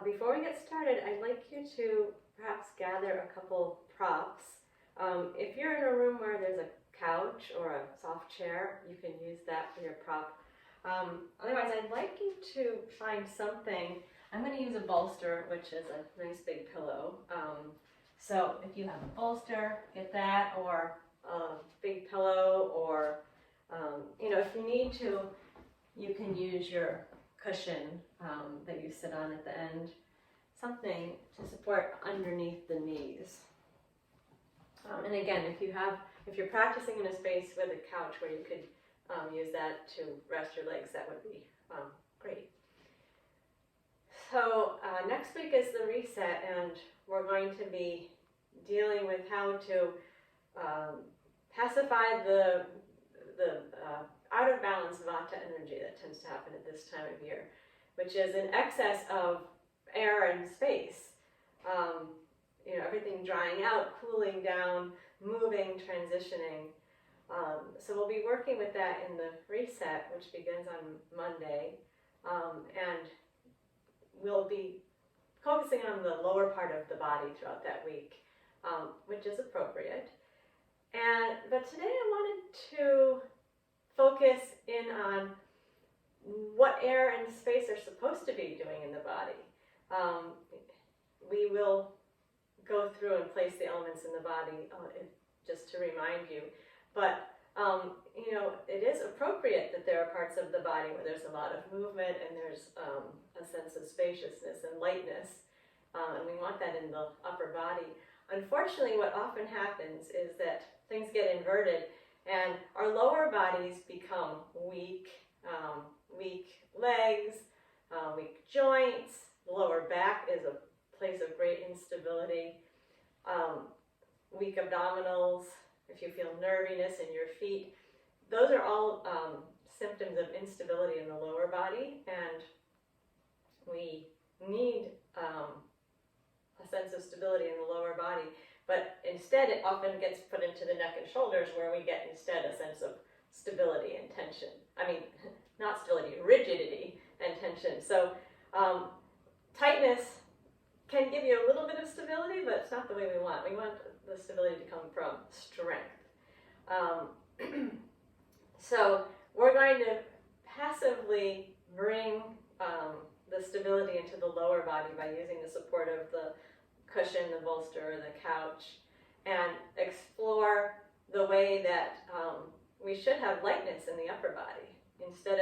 before we get started, I'd like you to perhaps gather a couple props. If you're in a room where there's a couch or a soft chair, you can use that for your prop. Otherwise, I'd like you to find something. I'm going to use a bolster, which is a nice big pillow. So if you have a bolster, get that, or a big pillow, or if you need to, you can use your cushion that you sit on at the end, something to support underneath the knees. And again, if you're practicing in a space with a couch where you could use that to rest your legs, that would be great. So next week is the reset, and we're going to be dealing with how to pacify the out of balance vata energy that tends to happen at this time of year, which is an excess of air and space. Everything drying out, cooling down, moving, transitioning. So we'll be working with that in the reset, which begins on Monday, and we'll be focusing on the lower part of the body throughout that week, which is appropriate. But today I wanted to focus in on what air and space are supposed to be doing in the body. We will go through and place the elements in the body just to remind you. But, it is appropriate that there are parts of the body where there's a lot of movement and there's a sense of spaciousness and lightness. And we want that in the upper body. Unfortunately, what often happens is that things get inverted and our lower bodies become weak, weak legs, weak joints. The lower back is a place of great instability. Weak abdominals, if you feel nerviness in your feet, those are all symptoms of instability in the lower body, and we need a sense of stability in the lower body. But instead, it often gets put into the neck and shoulders, where we get instead a sense of stability and tension. I mean, not stability, rigidity and tension. So tightness can give you a little bit of stability, but it's not the way we want. We want the stability to come from strength. So we're going to passively bring the stability into the lower body by using the support of the cushion, the bolster, the couch, and explore the way that we should have lightness in the upper body. Instead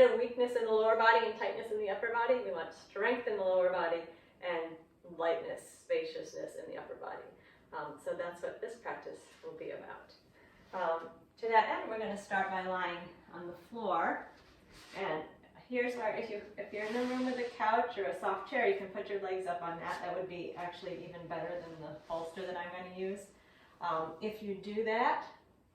of weakness in the lower body and tightness in the upper body, we want strength in the lower body and lightness, spaciousness in the upper body. So that's what this practice will be about. To that end, we're going to start by lying on the floor. And here's where, if you're in a room with a couch or a soft chair, you can put your legs up on that. That would be actually even better than the bolster that I'm going to use. If you do that,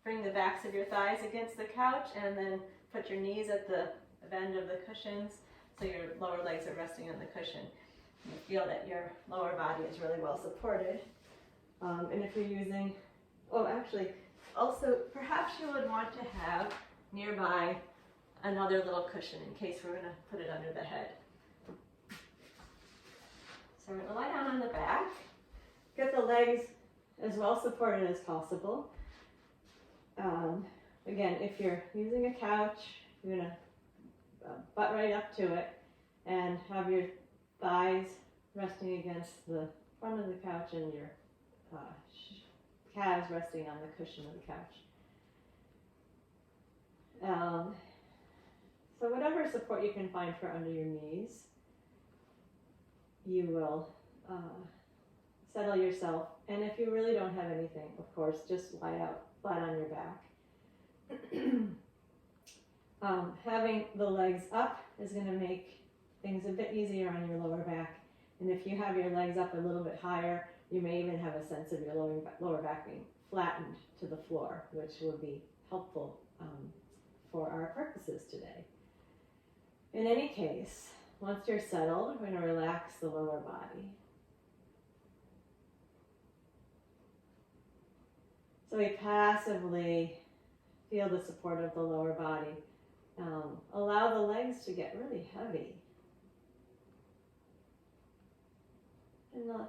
bring the backs of your thighs against the couch and then put your knees at the bend of the cushions so your lower legs are resting on the cushion. You feel that your lower body is really well supported. And if you're using, also perhaps you would want to have nearby another little cushion in case we're going to put it under the head. So we're going to lie down on the back, get the legs as well supported as possible. Again, if you're using a couch, you're going to butt right up to it and have your thighs resting against the front of the couch and your calves resting on the cushion of the couch. So whatever support you can find for under your knees, you will settle yourself. And if you really don't have anything, of course, just lie out flat on your back. Having the legs up is going to make things a bit easier on your lower back. And if you have your legs up a little bit higher, you may even have a sense of your lower back being flattened to the floor, which will be helpful for our purposes today. In any case, once you're settled, we're going to relax the lower body. So we passively feel the support of the lower body. Allow the legs to get really heavy.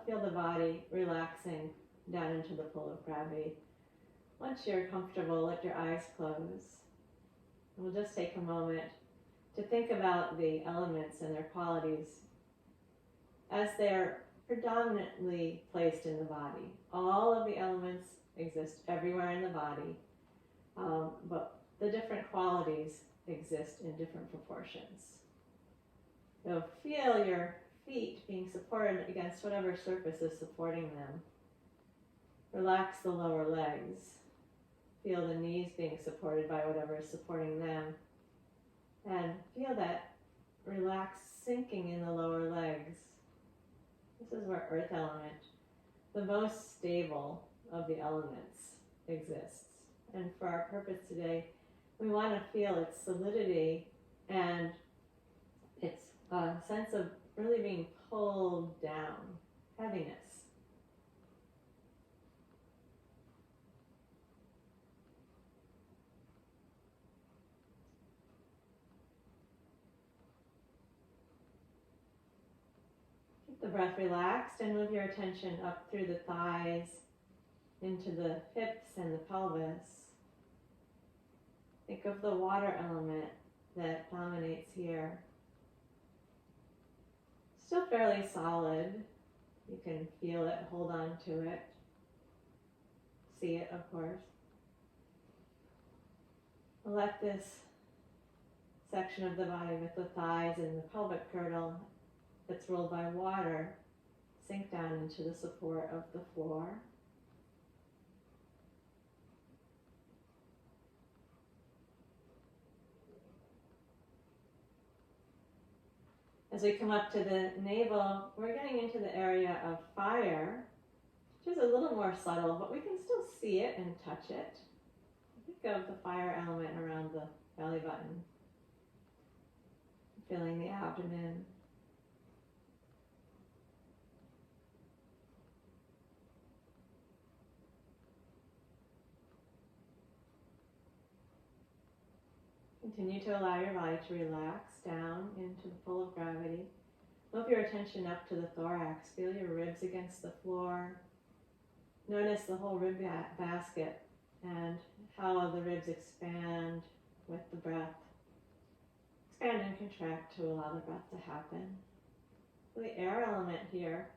feel the body relaxing down into the pull of gravity. Once you're comfortable, let your eyes close. We'll just take a moment to think about the elements and their qualities as they're predominantly placed in the body. All of the elements exist everywhere in the body, but the different qualities exist in different proportions. So feel your feet being supported against whatever surface is supporting them. Relax the lower legs. Feel the knees being supported by whatever is supporting them. And feel that relaxed sinking in the lower legs. This is where earth element, the most stable of the elements, exists. And for our purpose today, we want to feel its solidity and its sense of really being pulled down, heaviness. Keep the breath relaxed and move your attention up through the thighs, into the hips and the pelvis. Think of the water element that dominates here. Still fairly solid. You can feel it, hold on to it. See it, of course. Let this section of the body with the thighs and the pelvic girdle that's rolled by water sink down into the support of the floor. As we come up to the navel, we're getting into the area of fire, which is a little more subtle, but we can still see it and touch it. Think of the fire element around the belly button, feeling the abdomen. Continue to allow your body to relax down into the pull of gravity. Move your attention up to the thorax. Feel your ribs against the floor. Notice the whole rib basket and how the ribs expand with the breath. Expand and contract to allow the breath to happen. The air element here,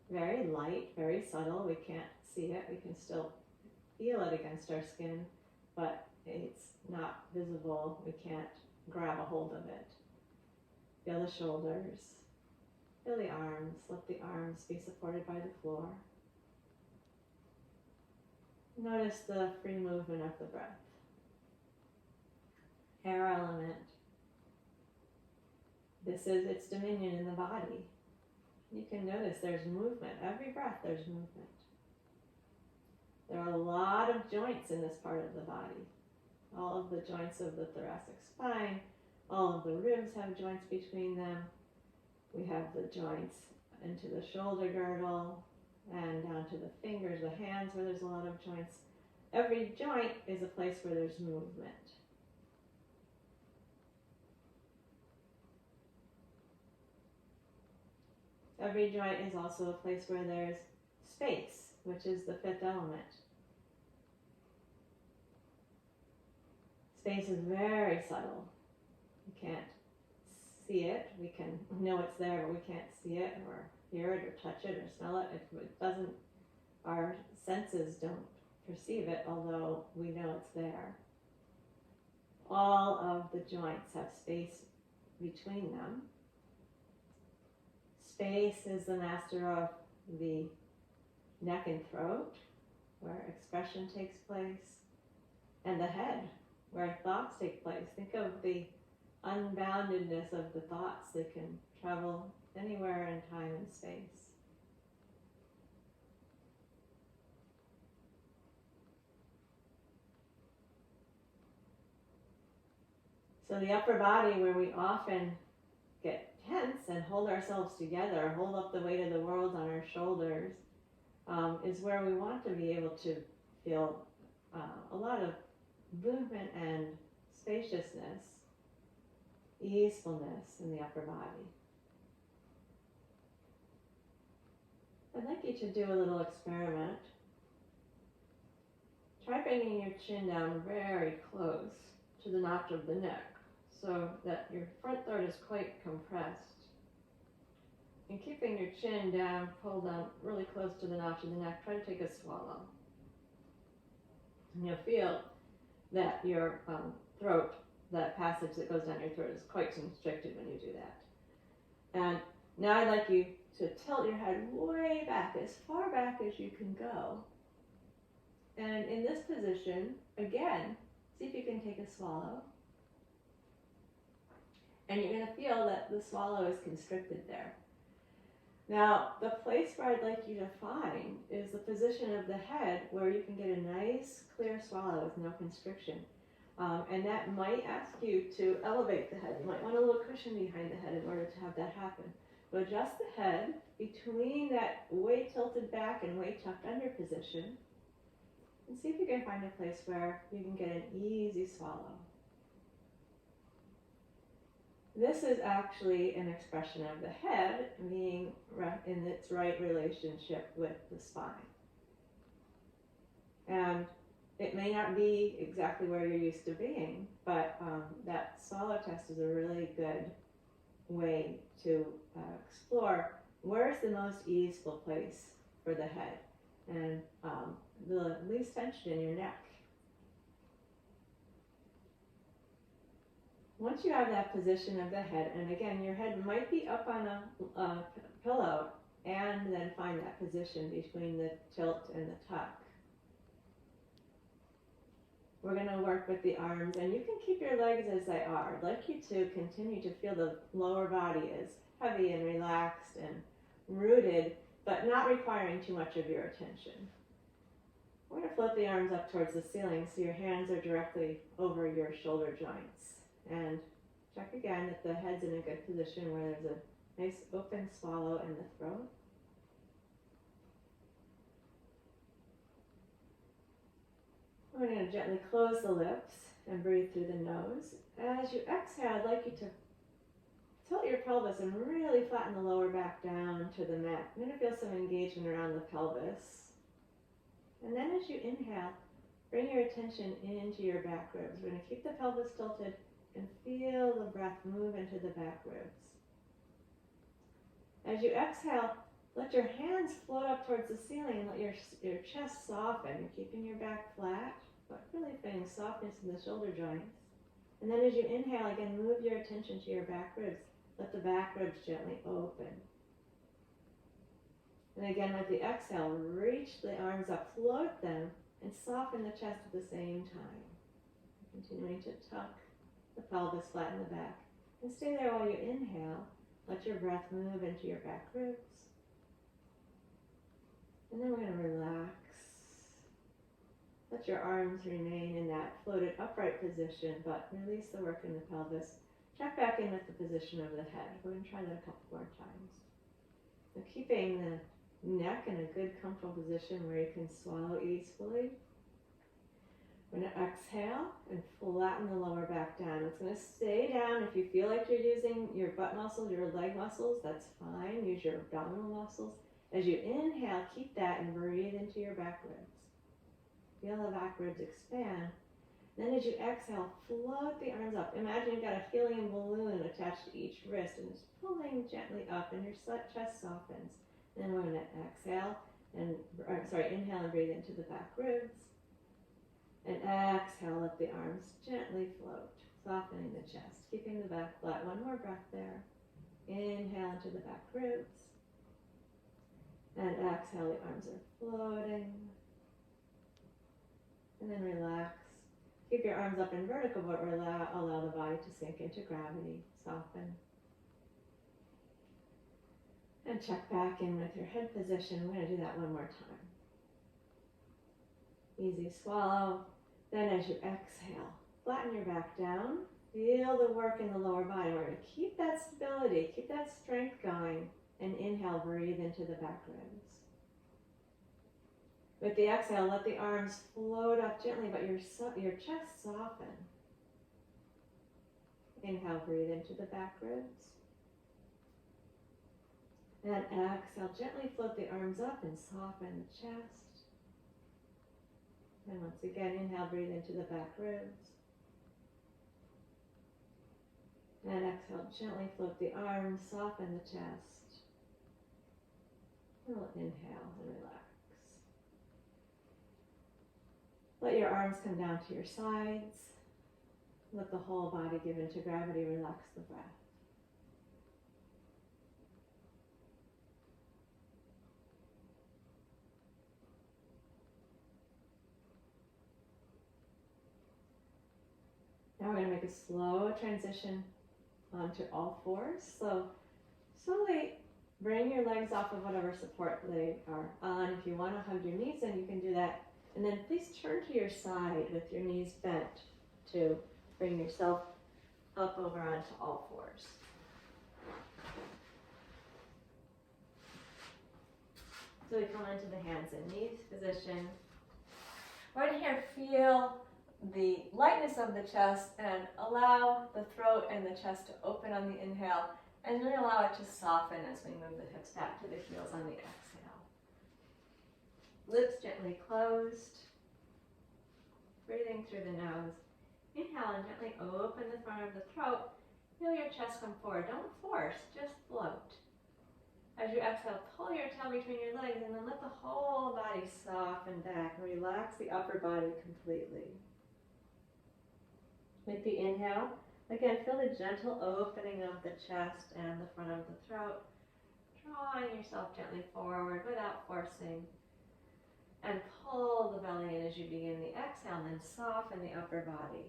very light, very subtle. We can't see it. We can still feel it against our skin, but it's not visible. We can't grab a hold of it. Feel the shoulders. Feel the arms. Let the arms be supported by the floor. Notice the free movement of the breath. Air element. This is its dominion in the body. You can notice there's movement. Every breath there's movement. There are a lot of joints in this part of the body. All of the joints of the thoracic spine, all of the ribs have joints between them. We have the joints into the shoulder girdle and down to the fingers, the hands where there's a lot of joints. Every joint is a place where there's movement. Every joint is also a place where there's space, which is the fifth element. Space is very subtle. We can't see it. We can know it's there, but we can't see it or hear it or touch it or smell it. It doesn't, our senses don't perceive it, although we know it's there. All of the joints have space between them. Space is the master of the neck and throat, where expression takes place, and the head, where thoughts take place. Think of the unboundedness of the thoughts. They can travel anywhere in time and space. So the upper body, where we often get tense and hold ourselves together, hold up the weight of the world on our shoulders, is where we want to be able to feel a lot of movement and spaciousness, easefulness in the upper body. I'd like you to do a little experiment. Try bringing your chin down very close to the notch of the neck so that your front throat is quite compressed. And keeping your chin down, pulled down really close to the notch of the neck, try to take a swallow. And you'll feel that your throat, that passage that goes down your throat, is quite constricted when you do that. And now I'd like you to tilt your head way back, as far back as you can go. And in this position, again, see if you can take a swallow. And you're going to feel that the swallow is constricted there. Now, the place where I'd like you to find is the position of the head where you can get a nice, clear swallow with no constriction. And that might ask you to elevate the head. You might want a little cushion behind the head in order to have that happen. But adjust the head between that way tilted back and way tucked under position. And see if you can find a place where you can get an easy swallow. This is actually an expression of the head being in its right relationship with the spine. And it may not be exactly where you're used to being, but that swallow test is a really good way to explore where's the most easeful place for the head and the least tension in your neck. Once you have that position of the head, and again, your head might be up on a pillow, and then find that position between the tilt and the tuck. We're going to work with the arms, and you can keep your legs as they are. I'd like you to continue to feel the lower body is heavy and relaxed and rooted, but not requiring too much of your attention. We're going to float the arms up towards the ceiling so your hands are directly over your shoulder joints. And check again that the head's in a good position where there's a nice open swallow in the throat. We're going to gently close the lips and breathe through the nose. As you exhale, I'd like you to tilt your pelvis and really flatten the lower back down to the mat. You're going to feel some engagement around the pelvis. And then as you inhale, bring your attention into your back ribs. We're going to keep the pelvis tilted and feel the breath move into the back ribs. As you exhale, let your hands float up towards the ceiling. Let your chest soften. You're keeping your back flat, but really feeling softness in the shoulder joints. And then as you inhale, again, move your attention to your back ribs. Let the back ribs gently open. And again, with the exhale, reach the arms up, float them, and soften the chest at the same time. Continuing to tuck the pelvis, flatten the back. And stay there while you inhale. Let your breath move into your back ribs. And then we're going to relax. Let your arms remain in that floated upright position, but release the work in the pelvis. Check back in with the position of the head. We're going to try that a couple more times. So keeping the neck in a good, comfortable position where you can swallow easily. We're going to exhale and flatten the lower back down. It's going to stay down. If you feel like you're using your butt muscles, your leg muscles, that's fine. Use your abdominal muscles. As you inhale, keep that and breathe into your back ribs. Feel the back ribs expand. Then as you exhale, float the arms up. Imagine you've got a helium balloon attached to each wrist and it's pulling gently up and your chest softens. Then we're going to exhale and, inhale and breathe into the back ribs. And exhale, let the arms gently float, softening the chest, keeping the back flat. One more breath there. Inhale into the back ribs. And exhale, the arms are floating. And then relax. Keep your arms up in vertical, but allow the body to sink into gravity. Soften. And check back in with your head position. We're going to do that one more time. Easy swallow. Then as you exhale, flatten your back down. Feel the work in the lower body. We're going to keep that stability, keep that strength going. And inhale, breathe into the back ribs. With the exhale, let the arms float up gently, but your chest soften. Inhale, breathe into the back ribs. And exhale, gently float the arms up and soften the chest. And once again, inhale, breathe into the back ribs. And exhale, gently float the arms, soften the chest. And we'll inhale and relax. Let your arms come down to your sides. Let the whole body give into gravity, relax the breath. Now we're going to make a slow transition onto all fours. So slowly bring your legs off of whatever support they are on. If you want to hug your knees, then you can do that. And then please turn to your side with your knees bent to bring yourself up over onto all fours. So we come into the hands and knees position. Right here, feel the lightness of the chest and allow the throat and the chest to open on the inhale, and then allow it to soften as we move the hips back to the heels on the exhale. Lips gently closed. Breathing through the nose. Inhale and gently open the front of the throat. Feel your chest come forward. Don't force, just float. As you exhale, pull your tail between your legs and then let the whole body soften back. Relax the upper body completely. With the inhale, again, feel the gentle opening of the chest and the front of the throat. Drawing yourself gently forward without forcing. And pull the belly in as you begin the exhale, and then soften the upper body.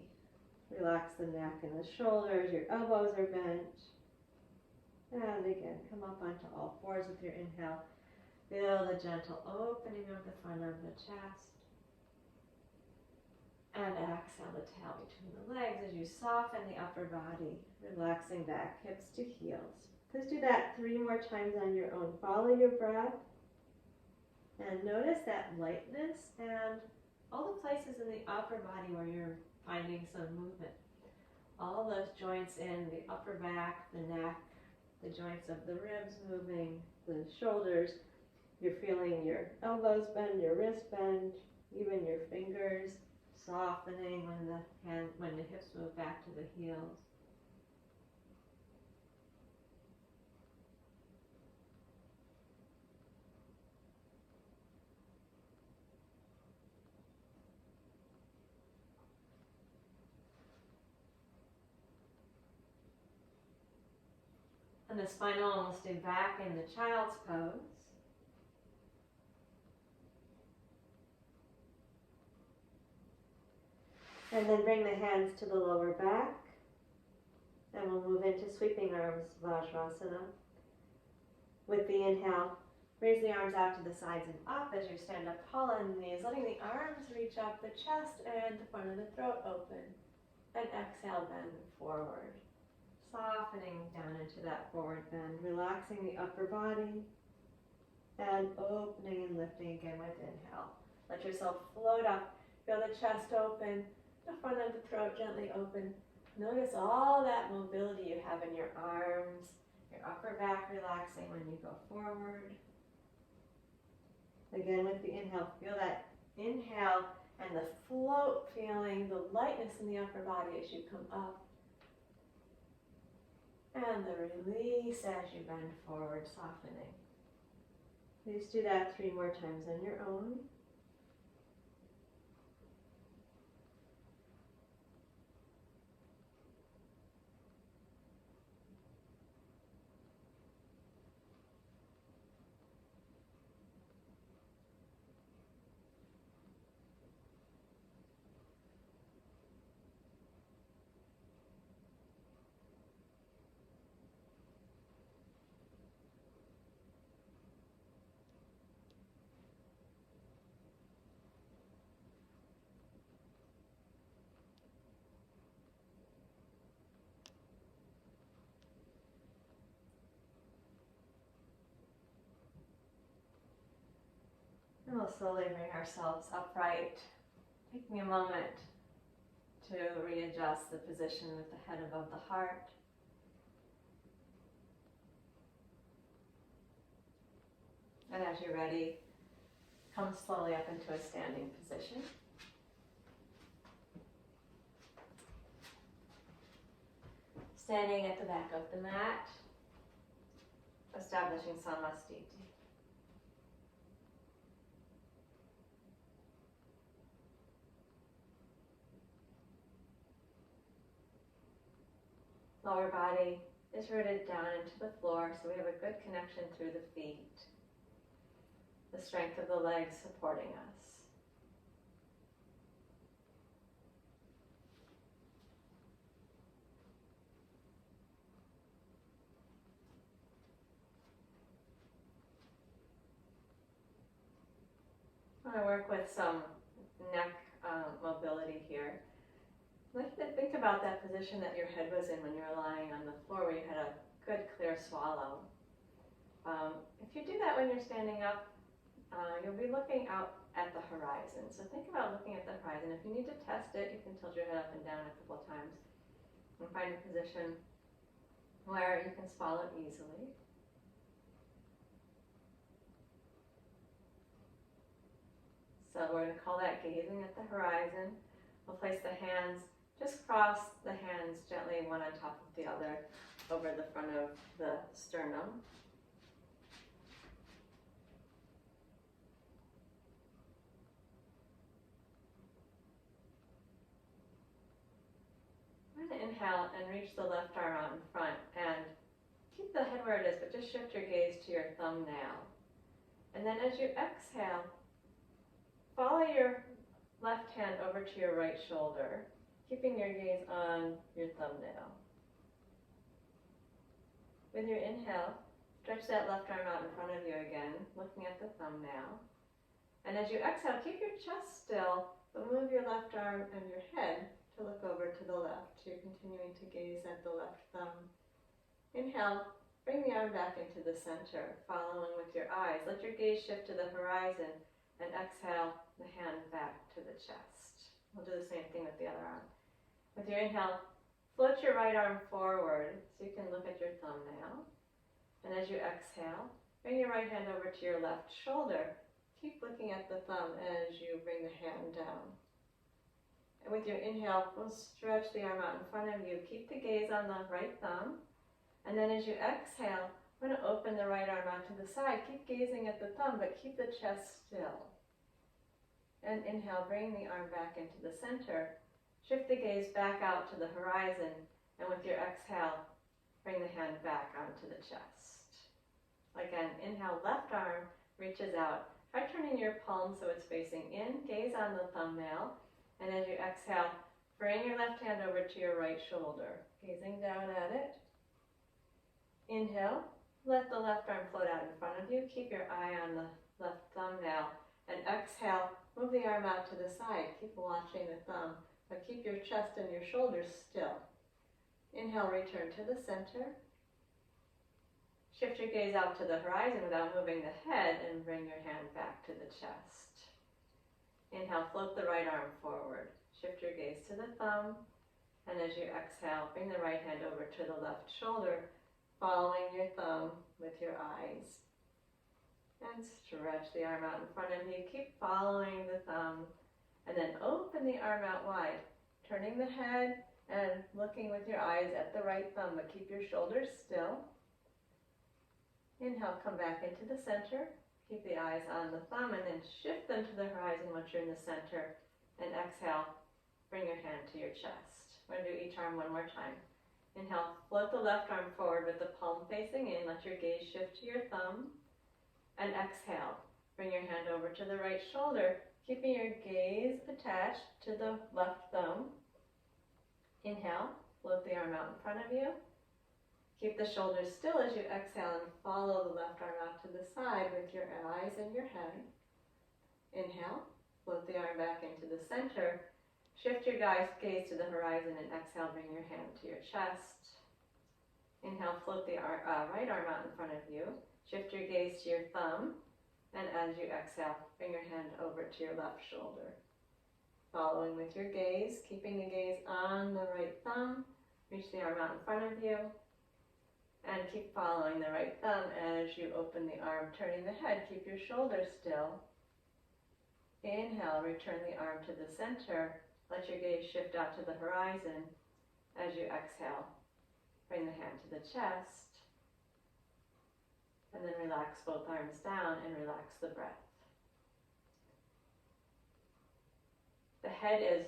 Relax the neck and the shoulders, your elbows are bent. And again, come up onto all fours with your inhale. Feel the gentle opening of the front of the chest. And exhale the tail between the legs as you soften the upper body, relaxing back, hips to heels. Please do that 3 more times on your own. Follow your breath. And notice that lightness and all the places in the upper body where you're finding some movement. All those joints in the upper back, the neck, the joints of the ribs moving, the shoulders. You're feeling your elbows bend, your wrists bend, even your fingers softening when the hips move back to the heels. And this final one, we'll stay back in the child's pose. And then bring the hands to the lower back. And we'll move into sweeping arms, Vajrasana. With the inhale, raise the arms out to the sides and up as you stand up tall on the knees, letting the arms reach up, the chest and the front of the throat open. And exhale, bend forward. Softening down into that forward bend, relaxing the upper body, and opening and lifting again with inhale. Let yourself float up, feel the chest open, the front of the throat gently open. Notice all that mobility you have in your arms, your upper back relaxing when you go forward. Again with the inhale, feel that inhale and the float feeling, the lightness in the upper body as you come up. And the release as you bend forward, softening. Please do that 3 more times on your own. And we'll slowly bring ourselves upright, taking a moment to readjust the position with the head above the heart. And as you're ready, come slowly up into a standing position. Standing at the back of the mat, establishing samastiti. Lower body is rooted down into the floor, so we have a good connection through the feet. The strength of the legs supporting us. I want to work with some neck mobility here. I'd like you to think about that position that your head was in when you were lying on the floor where you had a good clear swallow. If you do that when you're standing up, you'll be looking out at the horizon. So think about looking at the horizon. If you need to test it, you can tilt your head up and down a couple of times and find a position where you can swallow easily. So we're going to call that gazing at the horizon. We'll place the hands, just cross the hands gently one on top of the other over the front of the sternum. I'm going to inhale and reach the left arm out in front and keep the head where it is, but just shift your gaze to your thumbnail. And then as you exhale, follow your left hand over to your right shoulder, keeping your gaze on your thumbnail. With your inhale, stretch that left arm out in front of you again, looking at the thumbnail. And as you exhale, keep your chest still, but move your left arm and your head to look over to the left. You're continuing to gaze at the left thumb. Inhale, bring the arm back into the center, following with your eyes. Let your gaze shift to the horizon, and exhale the hand back to the chest. We'll do the same thing with the other arm. With your inhale, float your right arm forward so you can look at your thumbnail. And as you exhale, bring your right hand over to your left shoulder. Keep looking at the thumb as you bring the hand down. And with your inhale, we'll stretch the arm out in front of you. Keep the gaze on the right thumb. And then as you exhale, I'm going to open the right arm out to the side. Keep gazing at the thumb, but keep the chest still. And inhale, bring the arm back into the center. Shift the gaze back out to the horizon. And with your exhale, bring the hand back onto the chest. Again, inhale, left arm reaches out. Try turning your palm so it's facing in. Gaze on the thumbnail. And as you exhale, bring your left hand over to your right shoulder. Gazing down at it. Inhale. Let the left arm float out in front of you. Keep your eye on the left thumbnail. And exhale, move the arm out to the side. Keep watching the thumb, but keep your chest and your shoulders still. Inhale, return to the center. Shift your gaze out to the horizon without moving the head and bring your hand back to the chest. Inhale, float the right arm forward. Shift your gaze to the thumb. And as you exhale, bring the right hand over to the left shoulder, following your thumb with your eyes. And stretch the arm out in front of you. Keep following the thumb. And then open the arm out wide, turning the head and looking with your eyes at the right thumb, but keep your shoulders still. Inhale, come back into the center. Keep the eyes on the thumb and then shift them to the horizon once you're in the center. And exhale, bring your hand to your chest. We're going to do each arm one more time. Inhale, float the left arm forward with the palm facing in. Let your gaze shift to your thumb. And exhale, bring your hand over to the right shoulder, keeping your gaze attached to the left thumb. Inhale, float the arm out in front of you. Keep the shoulders still as you exhale and follow the left arm out to the side with your eyes and your head. Inhale, float the arm back into the center. Shift your gaze to the horizon and exhale, bring your hand to your chest. Inhale, float the right arm out in front of you. Shift your gaze to your thumb. And as you exhale, bring your hand over to your left shoulder. Following with your gaze, keeping the gaze on the right thumb. Reach the arm out in front of you. And keep following the right thumb as you open the arm, turning the head. Keep your shoulders still. Inhale, return the arm to the center. Let your gaze shift out to the horizon. As you exhale, bring the hand to the chest. And then relax both arms down and relax the breath. The head is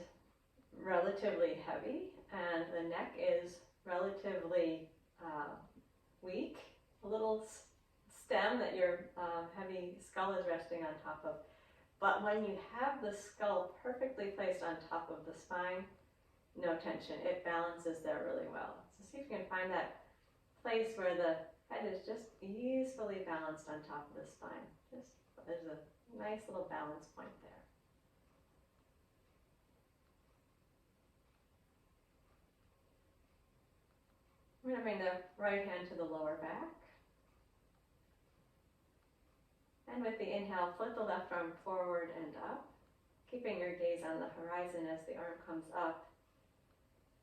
relatively heavy and the neck is relatively weak. A little stem that your heavy skull is resting on top of. But when you have the skull perfectly placed on top of the spine, no tension. It balances there really well. So see if you can find that place where the head is just easily balanced on top of the spine. There's a nice little balance point there. I'm going to bring the right hand to the lower back. And with the inhale, flip the left arm forward and up, keeping your gaze on the horizon as the arm comes up.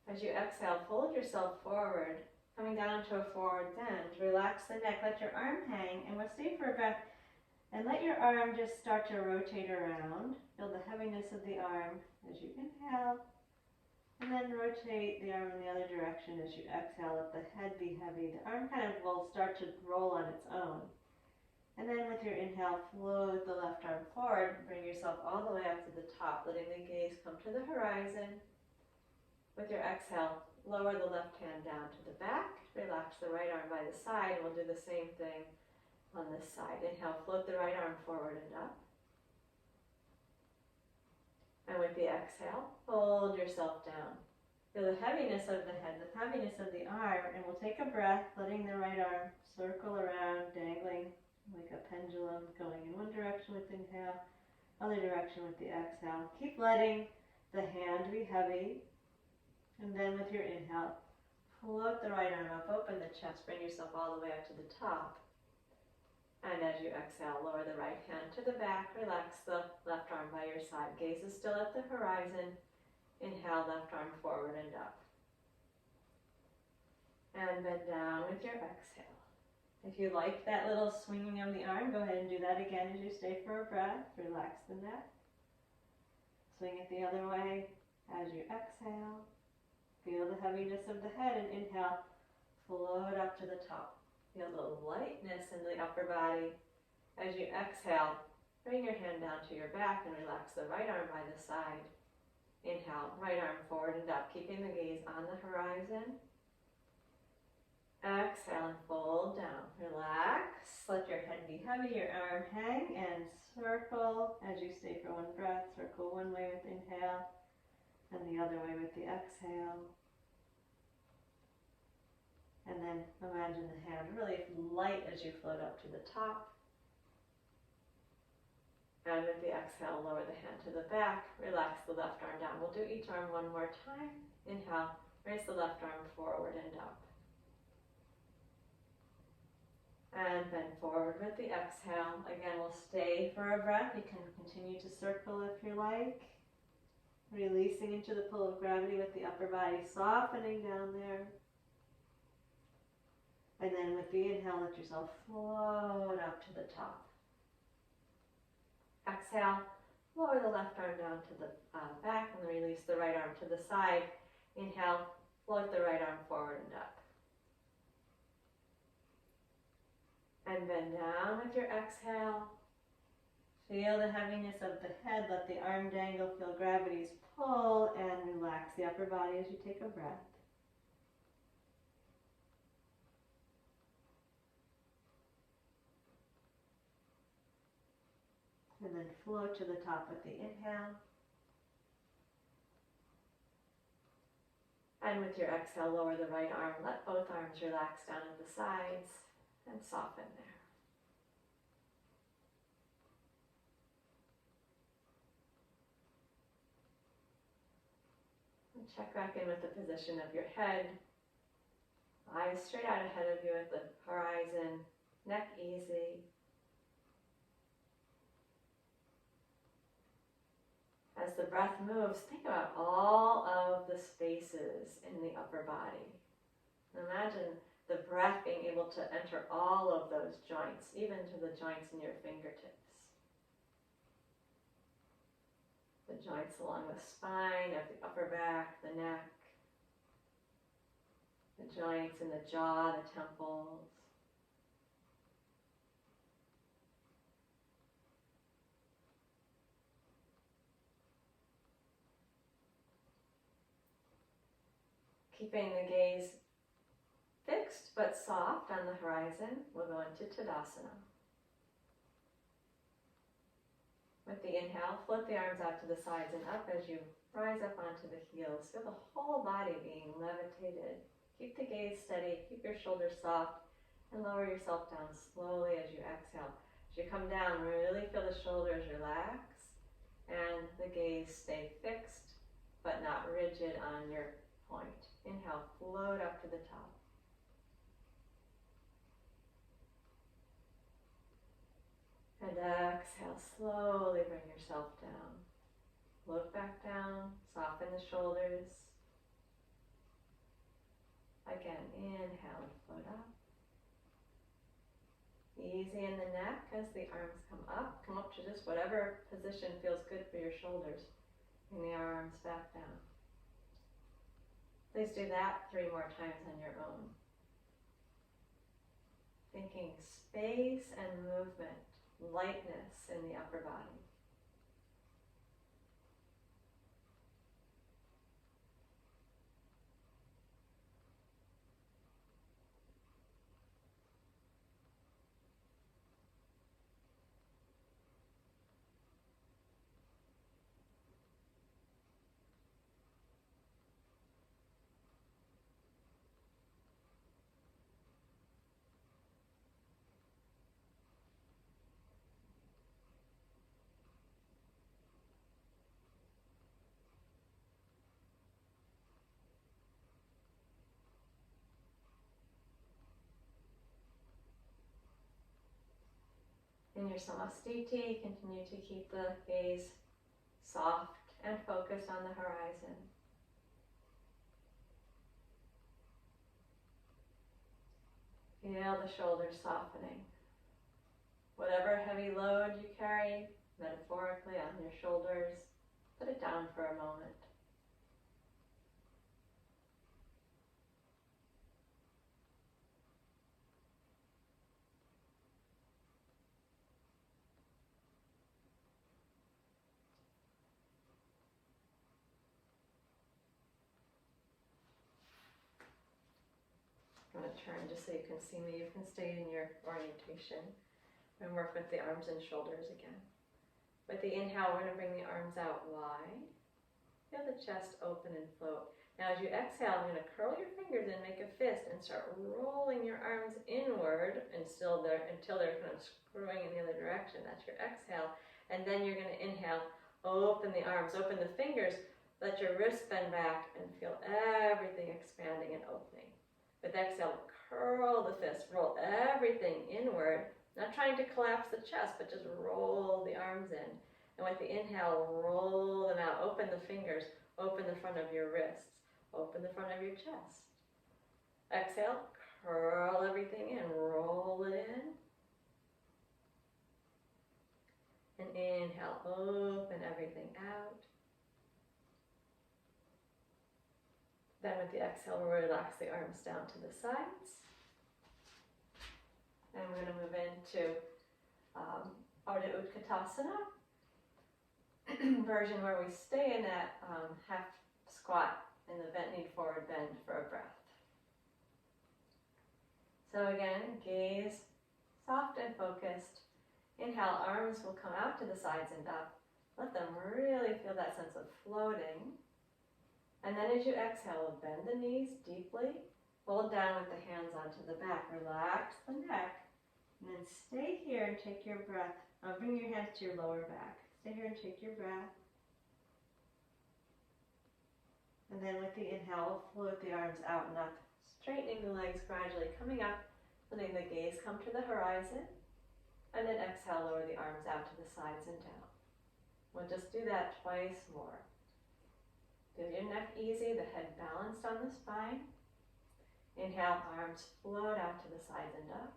As you exhale, fold yourself forward, coming down to a forward bend. Relax the neck, let your arm hang, and we'll stay for a breath. And let your arm just start to rotate around. Feel the heaviness of the arm as you inhale. And then rotate the arm in the other direction as you exhale. Let the head be heavy. The arm kind of will start to roll on its own. And then with your inhale, float the left arm forward. Bring yourself all the way up to the top, letting the gaze come to the horizon. With your exhale, lower the left hand down to the back. Relax the right arm by the side. We'll do the same thing on this side. Inhale, float the right arm forward and up. And with the exhale, hold yourself down. Feel the heaviness of the head, the heaviness of the arm, and we'll take a breath, letting the right arm circle around, dangling like a pendulum, going in one direction with inhale, other direction with the exhale. Keep letting the hand be heavy, and then with your inhale, float the right arm up, open the chest, bring yourself all the way up to the top. And as you exhale, lower the right hand to the back, relax the left arm by your side. Gaze is still at the horizon. Inhale, left arm forward and up. And bend down with your exhale. If you like that little swinging of the arm, go ahead and do that again as you stay for a breath. Relax the neck. Swing it the other way as you exhale. Feel the heaviness of the head and inhale, float up to the top. Feel the lightness in the upper body. As you exhale, bring your hand down to your back and relax the right arm by the side. Inhale, right arm forward and up, keeping the gaze on the horizon. Exhale and fold down. Relax. Let your head be heavy, your arm hang, and circle as you stay for one breath. Circle one way with inhale and the other way with the exhale. And then imagine the hand really light as you float up to the top. And with the exhale, lower the hand to the back. Relax the left arm down. We'll do each arm one more time. Inhale, raise the left arm forward and up. And bend forward with the exhale. Again, we'll stay for a breath. You can continue to circle if you like. Releasing into the pull of gravity with the upper body softening down there. And then with the inhale, let yourself float up to the top. Exhale, lower the left arm down to the back and release the right arm to the side. Inhale, float the right arm forward and up. And bend down with your exhale. Feel the heaviness of the head. Let the arm dangle. Feel gravity's pull and relax the upper body as you take a breath. And then float to the top with the inhale. And with your exhale, lower the right arm. Let both arms relax down at the sides and soften there. And check back in with the position of your head. Eyes straight out ahead of you at the horizon. Neck easy. As the breath moves, think about all of the spaces in the upper body. Imagine the breath being able to enter all of those joints, even to the joints in your fingertips. The joints along the spine of the upper back, the neck, the joints in the jaw, the temples. Keeping the gaze fixed but soft on the horizon, we'll go into Tadasana. With the inhale, float the arms out to the sides and up as you rise up onto the heels. Feel the whole body being levitated. Keep the gaze steady, keep your shoulders soft, and lower yourself down slowly as you exhale. As you come down, really feel the shoulders relax and the gaze stay fixed but not rigid on your point. Inhale, float up to the top. And exhale, slowly bring yourself down. Look back down, soften the shoulders. Again, inhale and float up. Easy in the neck as the arms come up to just whatever position feels good for your shoulders. Bring the arms back down. Please do that 3 more times on your own. Thinking space and movement, lightness in the upper body. In your samastiti, continue to keep the gaze soft and focused on the horizon. Feel the shoulders softening. Whatever heavy load you carry, metaphorically, on your shoulders, put it down for a moment. I'm going to turn just so you can see me. You can stay in your orientation and work with the arms and shoulders again. With the inhale, we're going to bring the arms out wide. Feel the chest open and float. Now as you exhale, I'm going to curl your fingers and make a fist and start rolling your arms inward until they're kind of screwing in the other direction. That's your exhale. And then you're going to inhale, open the arms, open the fingers, let your wrists bend back and feel everything expanding and opening. With exhale, curl the fist, roll everything inward, not trying to collapse the chest, but just roll the arms in. And with the inhale, roll them out, open the fingers, open the front of your wrists, open the front of your chest. Exhale, curl everything in, roll it in. And inhale, open everything out. Then with the exhale, we'll relax the arms down to the sides. And we're going to move into Ardha Utkatasana version where we stay in that half squat in the bent knee forward bend for a breath. So again, gaze soft and focused. Inhale, arms will come out to the sides and up. Let them really feel that sense of floating. And then as you exhale, bend the knees deeply, fold down with the hands onto the back, relax the neck, and then stay here and take your breath. Bring your hands to your lower back. Stay here and take your breath. And then with the inhale, float the arms out and up, straightening the legs gradually, coming up, letting the gaze come to the horizon, and then exhale, lower the arms out to the sides and down. We'll just do that twice more. Feel your neck easy, the head balanced on the spine. Inhale, arms float out to the sides and up.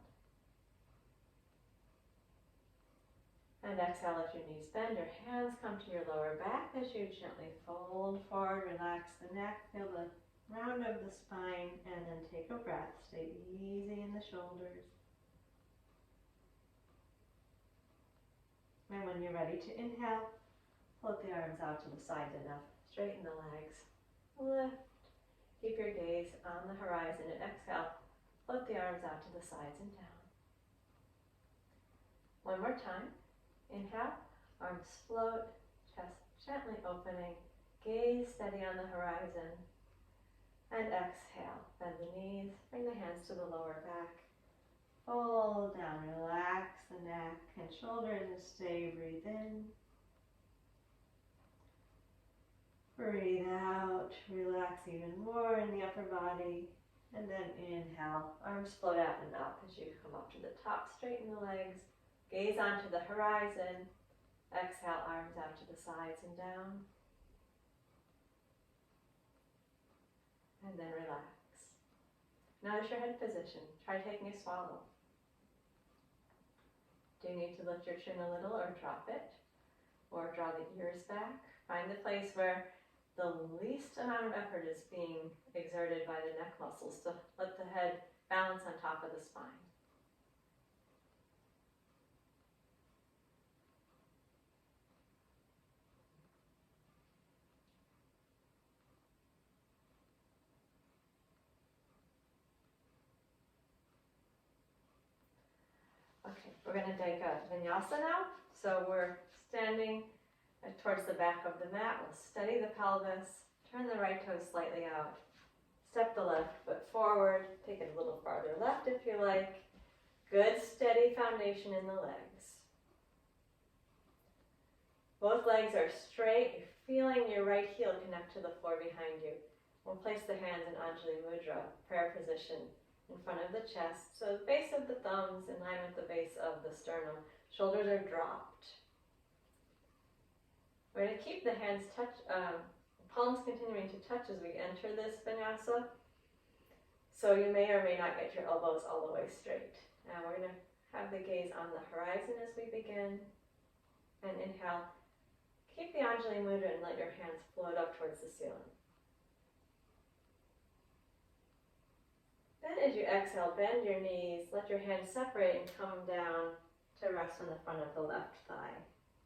And exhale, let your knees bend, your hands come to your lower back as you gently fold forward, relax the neck, feel the round of the spine, and then take a breath. Stay easy in the shoulders. And when you're ready to inhale, float the arms out to the sides enough. Straighten the legs. Lift. Keep your gaze on the horizon and exhale. Float the arms out to the sides and down. One more time. Inhale, arms float, chest gently opening, gaze steady on the horizon. And exhale, bend the knees, bring the hands to the lower back. Fold down, relax the neck and shoulders and stay, breathe in. Breathe out, relax even more in the upper body. And then inhale, arms float out and up as you come up to the top, straighten the legs. Gaze onto the horizon. Exhale, arms out to the sides and down. And then relax. Notice your head position. Try taking a swallow. Do you need to lift your chin a little or drop it? Or draw the ears back? Find the place where the least amount of effort is being exerted by the neck muscles to let the head balance on top of the spine. Okay, we're going to take a vinyasa now. So we're standing towards the back of the mat. We'll steady the pelvis, turn the right toe slightly out, step the left foot forward, take it a little farther left if you like. Good steady foundation in the legs. Both legs are straight. You're feeling your right heel connect to the floor behind you. We'll place the hands in Anjali Mudra, prayer position, in front of the chest. So the base of the thumbs in line with the base of the sternum. Shoulders are dropped. We're going to keep the hands palms continuing to touch as we enter this vinyasa. So you may or may not get your elbows all the way straight. Now we're going to have the gaze on the horizon as we begin. And inhale. Keep the Anjali Mudra and let your hands float up towards the ceiling. Then as you exhale, bend your knees, let your hands separate and come down to rest on the front of the left thigh.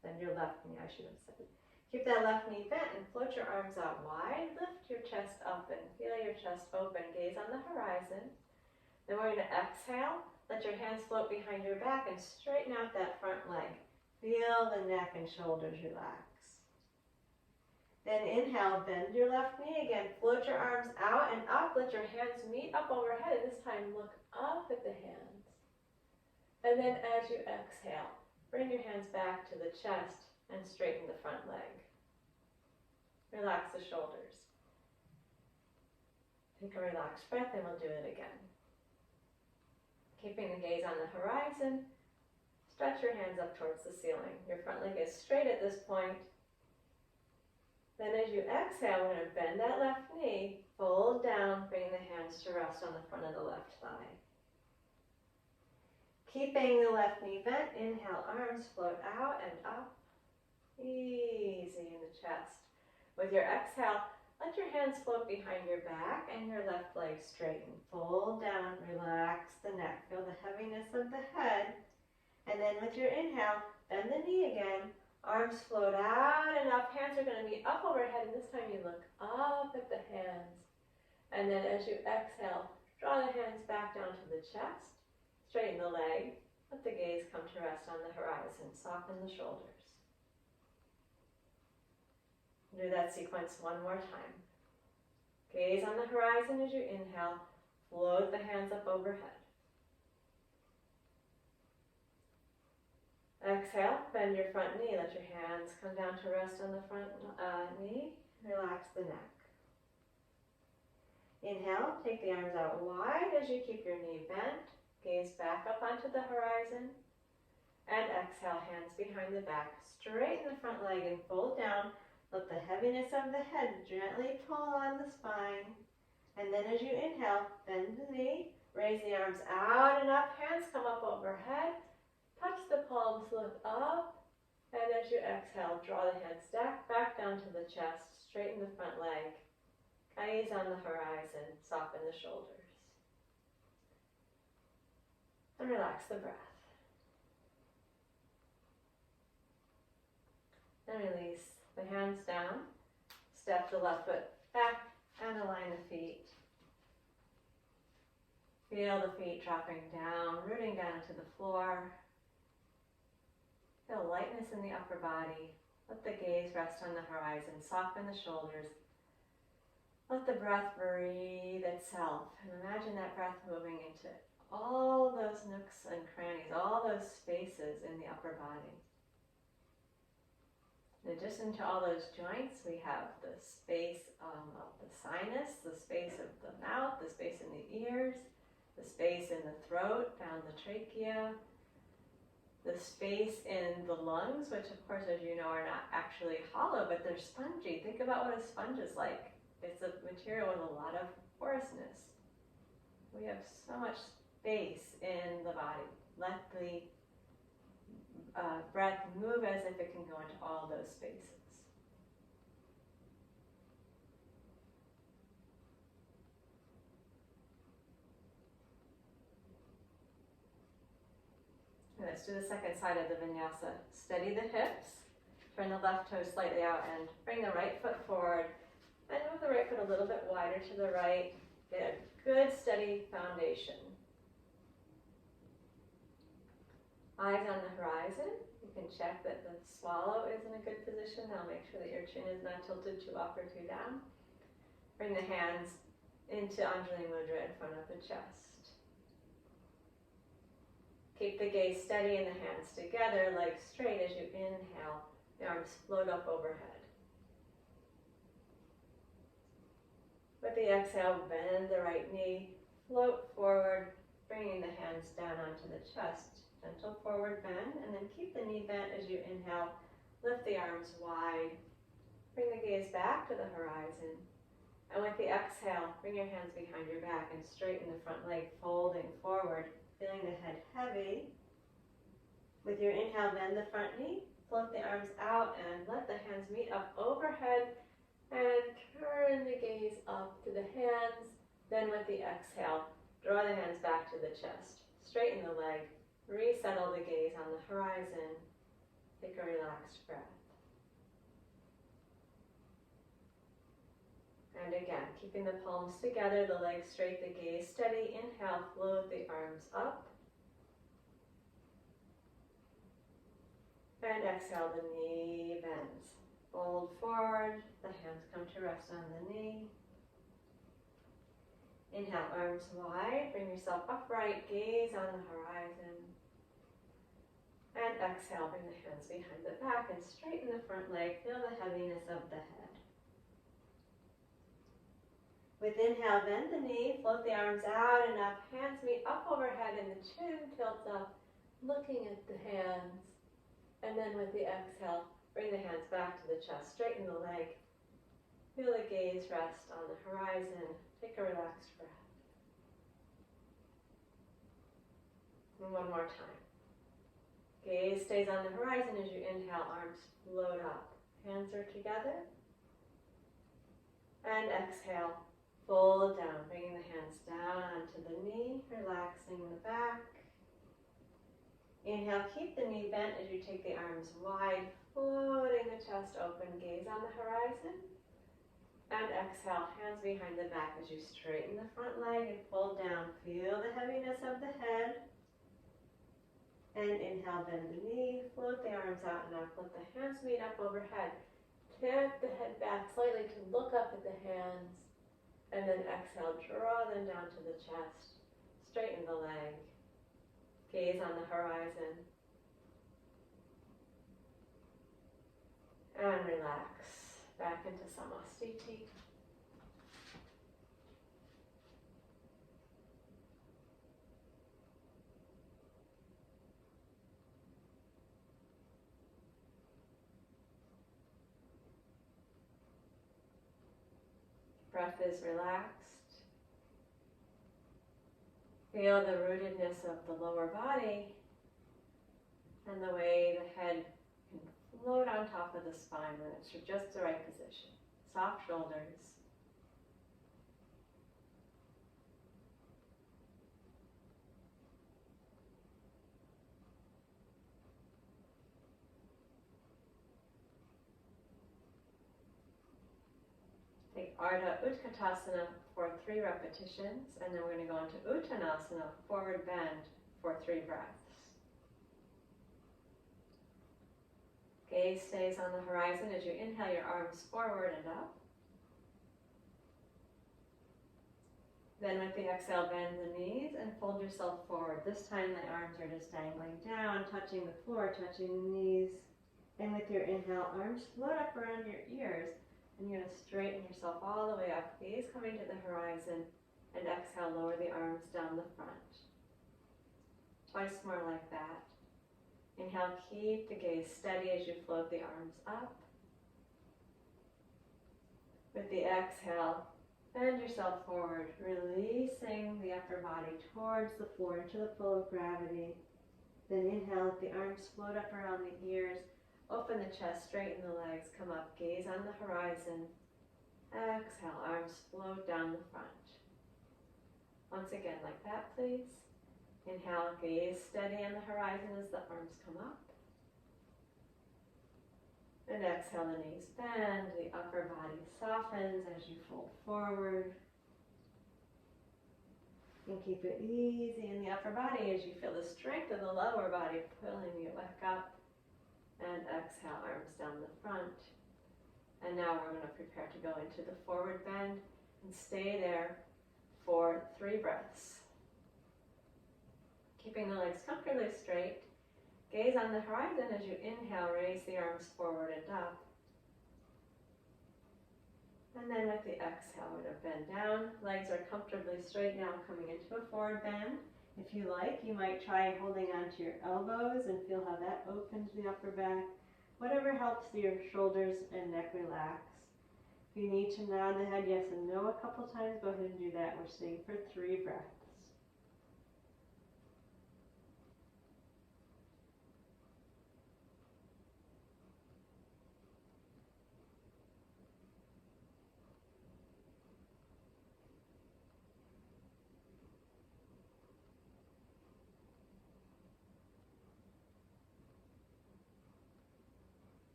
Bend your left knee, I should have said. Keep that left knee bent and float your arms out wide. Lift your chest up and feel your chest open. Gaze on the horizon. Then we're going to exhale. Let your hands float behind your back and straighten out that front leg. Feel the neck and shoulders relax. Then inhale, bend your left knee again. Float your arms out and up. Let your hands meet up overhead. And this time look up at the hands. And then as you exhale, bring your hands back to the chest and straighten the front leg. Relax the shoulders. Take a relaxed breath and we'll do it again. Keeping the gaze on the horizon, stretch your hands up towards the ceiling. Your front leg is straight at this point. Then as you exhale, we're going to bend that left knee, fold down, bring the hands to rest on the front of the left thigh. Keeping the left knee bent, inhale, arms float out and up, easy in the chest. With your exhale, let your hands float behind your back and your left leg straighten. Fold down, relax the neck, feel the heaviness of the head. And then with your inhale, bend the knee again. Arms float out and up. Hands are going to be up overhead. And this time you look up at the hands. And then as you exhale, draw the hands back down to the chest. Straighten the leg. Let the gaze come to rest on the horizon. Soften the shoulders. Do that sequence one more time. Gaze on the horizon as you inhale. Float the hands up overhead. Exhale, bend your front knee. Let your hands come down to rest on the front knee. Relax the neck. Inhale, take the arms out wide as you keep your knee bent. Gaze back up onto the horizon. And exhale, hands behind the back. Straighten the front leg and fold down. Let the heaviness of the head gently pull on the spine. And then as you inhale, bend the knee, raise the arms out and up, hands come up overhead, touch the palms, look up, and as you exhale, draw the hands back down to the chest, straighten the front leg, gaze on the horizon, soften the shoulders. And relax the breath. And release the hands down, step the left foot back, and align the feet. Feel the feet dropping down, rooting down to the floor. Feel lightness in the upper body. Let the gaze rest on the horizon. Soften the shoulders. Let the breath breathe itself. And imagine that breath moving into all those nooks and crannies, all those spaces in the upper body. In addition to all those joints, we have the space of the sinus, the space of the mouth, the space in the ears, the space in the throat, down the trachea, the space in the lungs, which of course, as you know, are not actually hollow, but they're spongy. Think about what a sponge is like. It's a material with a lot of porousness. We have so much space in the body. Let the breath move as if it can go into all those spaces. Let's do the second side of the vinyasa. Steady the hips, turn the left toe slightly out and bring the right foot forward and move the right foot a little bit wider to the right. Get a good steady foundation. Eyes on the horizon. You can check that the swallow is in a good position. Now make sure that your chin is not tilted too up or too down. Bring the hands into Anjali Mudra in front of the chest. Keep the gaze steady and the hands together, legs straight as you inhale. The arms float up overhead. With the exhale, bend the right knee, float forward, bringing the hands down onto the chest. Gentle forward bend, and then keep the knee bent as you inhale. Lift the arms wide. Bring the gaze back to the horizon. And with the exhale, bring your hands behind your back and straighten the front leg, folding forward, feeling the head heavy. With your inhale, bend the front knee, float the arms out, and let the hands meet up overhead. And turn the gaze up to the hands. Then with the exhale, draw the hands back to the chest. Straighten the leg. Resettle the gaze on the horizon. Take a relaxed breath. And again, keeping the palms together, the legs straight, the gaze steady. Inhale, float the arms up. And exhale, the knee bends. Fold forward, the hands come to rest on the knee. Inhale, arms wide, bring yourself upright, gaze on the horizon. And exhale, bring the hands behind the back and straighten the front leg. Feel the heaviness of the head. With inhale, bend the knee, float the arms out and up. Hands meet up overhead and the chin tilts up, looking at the hands. And then with the exhale, bring the hands back to the chest. Straighten the leg. Feel the gaze rest on the horizon. Take a relaxed breath. And one more time. Gaze stays on the horizon as you inhale, arms float up. Hands are together. And exhale, fold down, bringing the hands down onto the knee, relaxing the back. Inhale, keep the knee bent as you take the arms wide, floating the chest open, gaze on the horizon. And exhale, hands behind the back as you straighten the front leg and fold down. Feel the heaviness of the head. And inhale, bend the knee, float the arms out and up, let the hands meet up overhead. Tip the head back slightly to look up at the hands. And then exhale, draw them down to the chest. Straighten the leg. Gaze on the horizon. And relax. Back into Samastiti. Breath is relaxed. Feel the rootedness of the lower body and the way the head can float on top of the spine when it's just the right position. Soft shoulders. Take Ardha Utkatasana for 3 repetitions, and then we're going to go into Uttanasana, forward bend, for 3 breaths. Gaze stays on the horizon as you inhale your arms forward and up. Then with the exhale, bend the knees and fold yourself forward. This time the arms are just dangling down, touching the floor, touching the knees. And with your inhale, arms float up around your ears. And you're going to straighten yourself all the way up, gaze coming to the horizon, and exhale, lower the arms down the front. Twice more like that. Inhale, keep the gaze steady as you float the arms up. With the exhale, bend yourself forward, releasing the upper body towards the floor, to the flow of gravity. Then inhale, let the arms float up around the ears. Open the chest, straighten the legs, come up, gaze on the horizon. Exhale, arms float down the front. Once again, like that, please. Inhale, gaze steady on the horizon as the arms come up. And exhale, the knees bend, the upper body softens as you fold forward. And keep it easy in the upper body as you feel the strength of the lower body pulling you back up. And exhale, arms down the front. And now we're going to prepare to go into the forward bend and stay there for 3 breaths. Keeping the legs comfortably straight. Gaze on the horizon as you inhale, raise the arms forward and up. And then with the exhale, we're going to bend down. Legs are comfortably straight now, coming into a forward bend. If you like, you might try holding onto your elbows and feel how that opens the upper back. Whatever helps your shoulders and neck relax. If you need to nod the head yes and no a couple times, go ahead and do that. We're staying for 3 breaths.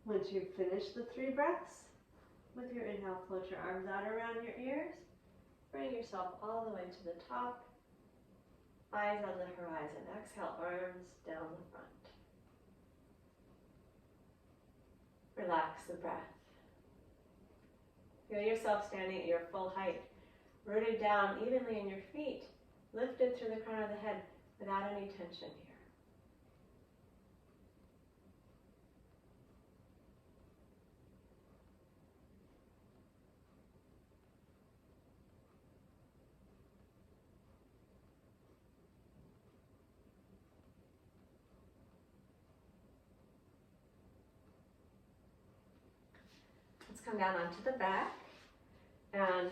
Once you've finished the 3 breaths, with your inhale, float your arms out around your ears. Bring yourself all the way to the top. Eyes on the horizon. Exhale, arms down the front. Relax the breath. Feel yourself standing at your full height, rooted down evenly in your feet, lifted through the crown of the head without any tension here. Let's come down onto the back and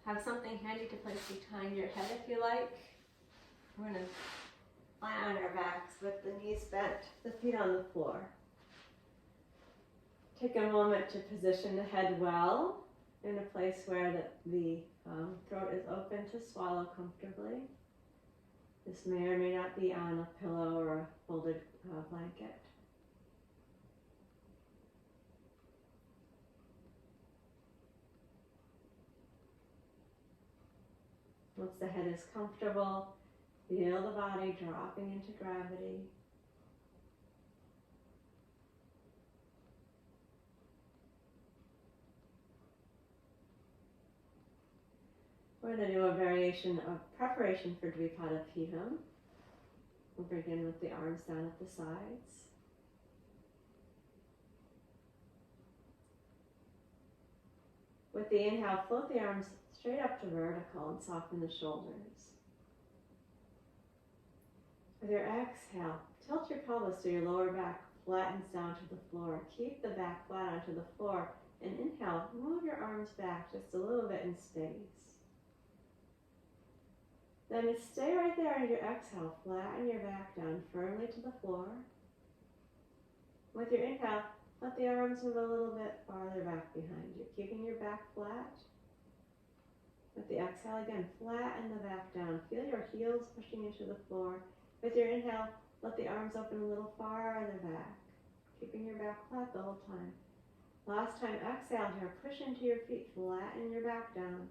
have something handy to place behind your head if you like. We're going to lie on our backs with the knees bent, the feet on the floor. Take a moment to position the head well in a place where the throat is open to swallow comfortably. This may or may not be on a pillow or a folded blanket. Once the head is comfortable, feel the body dropping into gravity. We're going to do a variation of preparation for Dvipadapitham. We'll begin with the arms down at the sides. With the inhale, float the arms straight up to vertical and soften the shoulders. With your exhale, tilt your pelvis so your lower back flattens down to the floor. Keep the back flat onto the floor And inhale, move your arms back just a little bit in space. Then stay right there and your exhale, flatten your back down firmly to the floor. With your inhale, let the arms move a little bit farther back behind you, keeping your back flat. With the exhale again, flatten the back down. Feel your heels pushing into the floor. With your inhale, let the arms open a little farther back, keeping your back flat the whole time. Last time, exhale here, push into your feet, flatten your back down.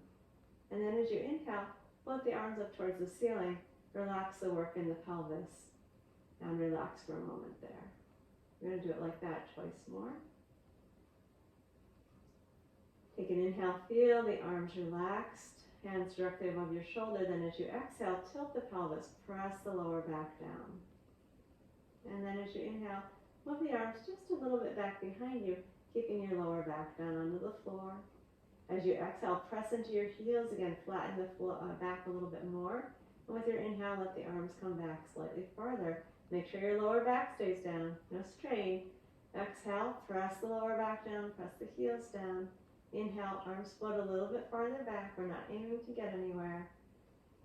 And then as you inhale, float the arms up towards the ceiling. Relax the work in the pelvis and relax for a moment there. We're going to do it like that twice more. Take an inhale, feel the arms relaxed, hands directly above your shoulder. Then as you exhale, tilt the pelvis, press the lower back down. And then as you inhale, move the arms just a little bit back behind you, keeping your lower back down onto the floor. As you exhale, press into your heels again, flatten the back a little bit more. And with your inhale, let the arms come back slightly farther. Make sure your lower back stays down, no strain. Exhale, press the lower back down, press the heels down. Inhale, arms float a little bit farther back. We're not aiming to get anywhere.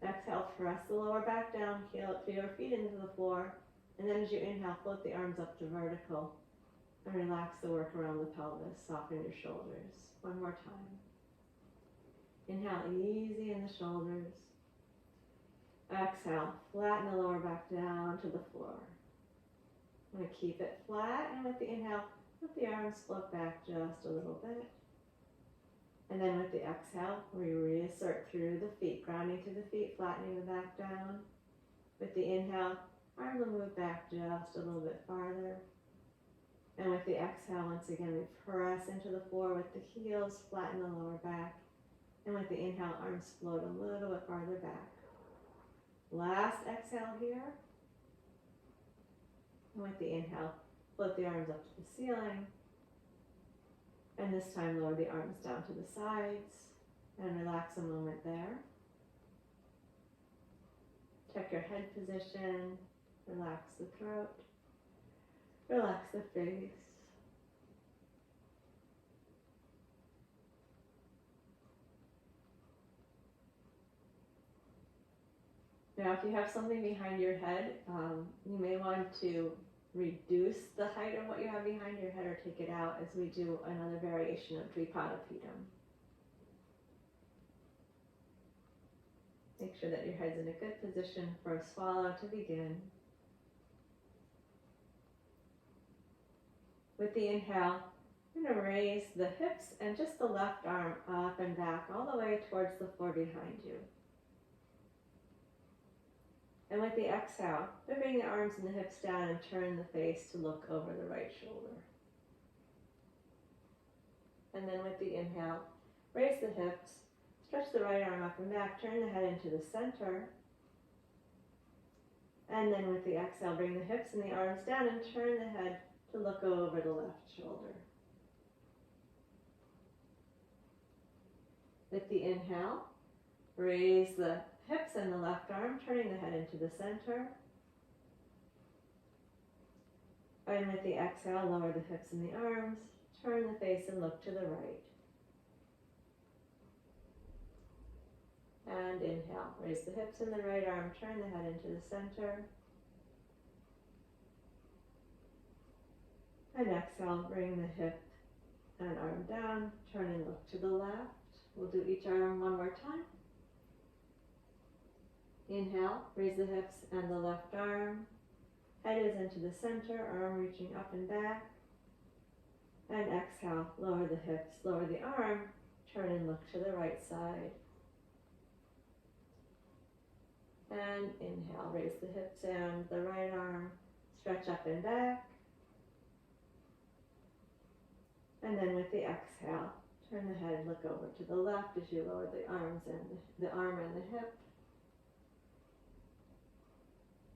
Exhale, press the lower back down, heel your feet into the floor. And then as you inhale, float the arms up to vertical. And relax the work around the pelvis, soften your shoulders. One more time. Inhale, easy in the shoulders. Exhale, flatten the lower back down to the floor. I'm going to keep it flat, and with the inhale, let the arms float back just a little bit. And then with the exhale, we reassert through the feet, grounding to the feet, flattening the back down. With the inhale, arms will move back just a little bit farther. And with the exhale, once again, we press into the floor with the heels, flatten the lower back. And with the inhale, arms float a little bit farther back. Last exhale here. And with the inhale, float the arms up to the ceiling. And this time, lower the arms down to the sides. And relax a moment there. Check your head position. Relax the throat. Relax the face. Now, if you have something behind your head, you may want to reduce the height of what you have behind your head or take it out as we do another variation of Tripadapidam. Make sure that your head's in a good position for a swallow to begin. With the inhale, I'm going to raise the hips and just the left arm up and back all the way towards the floor behind you. And with the exhale, bring the arms and the hips down and turn the face to look over the right shoulder. And then with the inhale, raise the hips, stretch the right arm up and back, turn the head into the center. And then with the exhale, bring the hips and the arms down and turn the head to look over the left shoulder. With the inhale, raise the hips and the left arm, turning the head into the center. And with the exhale, lower the hips and the arms, turn the face and look to the right. And inhale, raise the hips and the right arm, turn the head into the center. And exhale, bring the hip and arm down, turn and look to the left. We'll do each arm one more time. Inhale, raise the hips and the left arm. Head is into the center, arm reaching up and back. And exhale, lower the hips, lower the arm, turn and look to the right side. And inhale, raise the hips and the right arm, stretch up and back. And then with the exhale, turn the head, look over to the left as you lower the arms and the arm and the hip.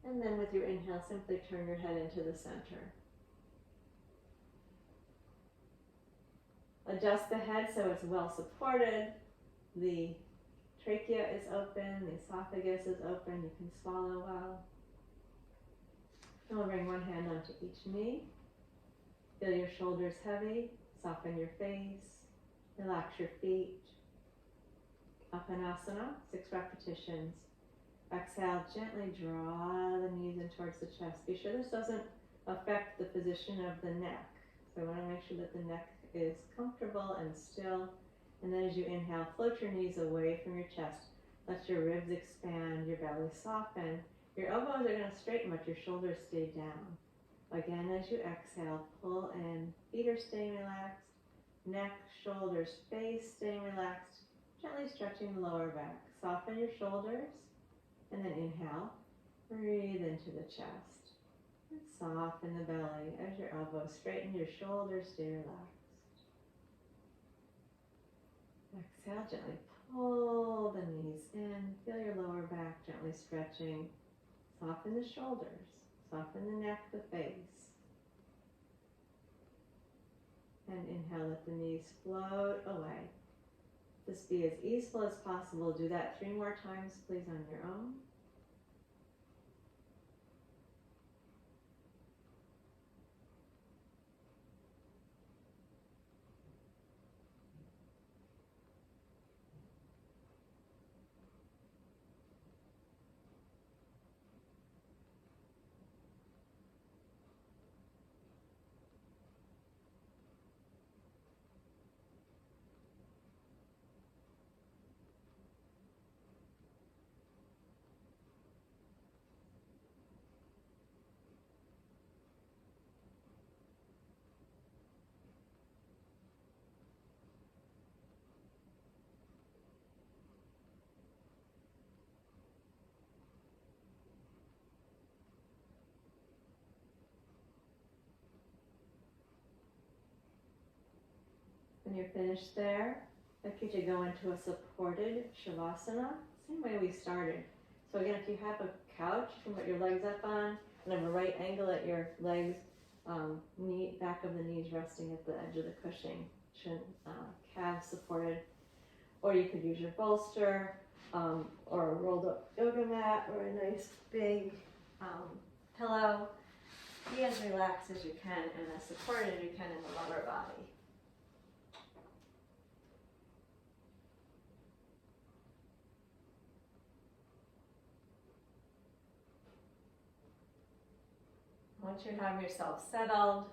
And then with your inhale, simply turn your head into the center. Adjust the head so it's well supported. The trachea is open, the esophagus is open, you can swallow well. And we'll bring one hand onto each knee. Feel your shoulders heavy, soften your face. Relax your feet. Uttanasana, 6 repetitions. Exhale, gently draw the knees in towards the chest. Be sure this doesn't affect the position of the neck. So I want to make sure that the neck is comfortable and still. And then as you inhale, float your knees away from your chest. Let your ribs expand, your belly soften. Your elbows are going to straighten, but your shoulders stay down. Again, as you exhale, pull in. Feet are staying relaxed. Neck, shoulders, face staying relaxed. Gently stretching the lower back. Soften your shoulders. And then inhale. Breathe into the chest. And soften the belly as your elbows straighten, your shoulders stay relaxed. Exhale, gently pull the knees in. Feel your lower back gently stretching. Soften the shoulders. Soften the neck, the face. And inhale, let the knees float away. Just be as easeful as possible. Do that 3 more times, please, on your own. When you're finished there, I'd like you to go into a supported Shavasana, same way we started. So again, if you have a couch, you can put your legs up on and have a right angle at your legs, back of the knees resting at the edge of the cushion, calves supported. Or you could use your bolster, or a rolled up yoga mat, or a nice big pillow. Be as relaxed as you can and as supported as you can in the lower body. Once you have yourself settled,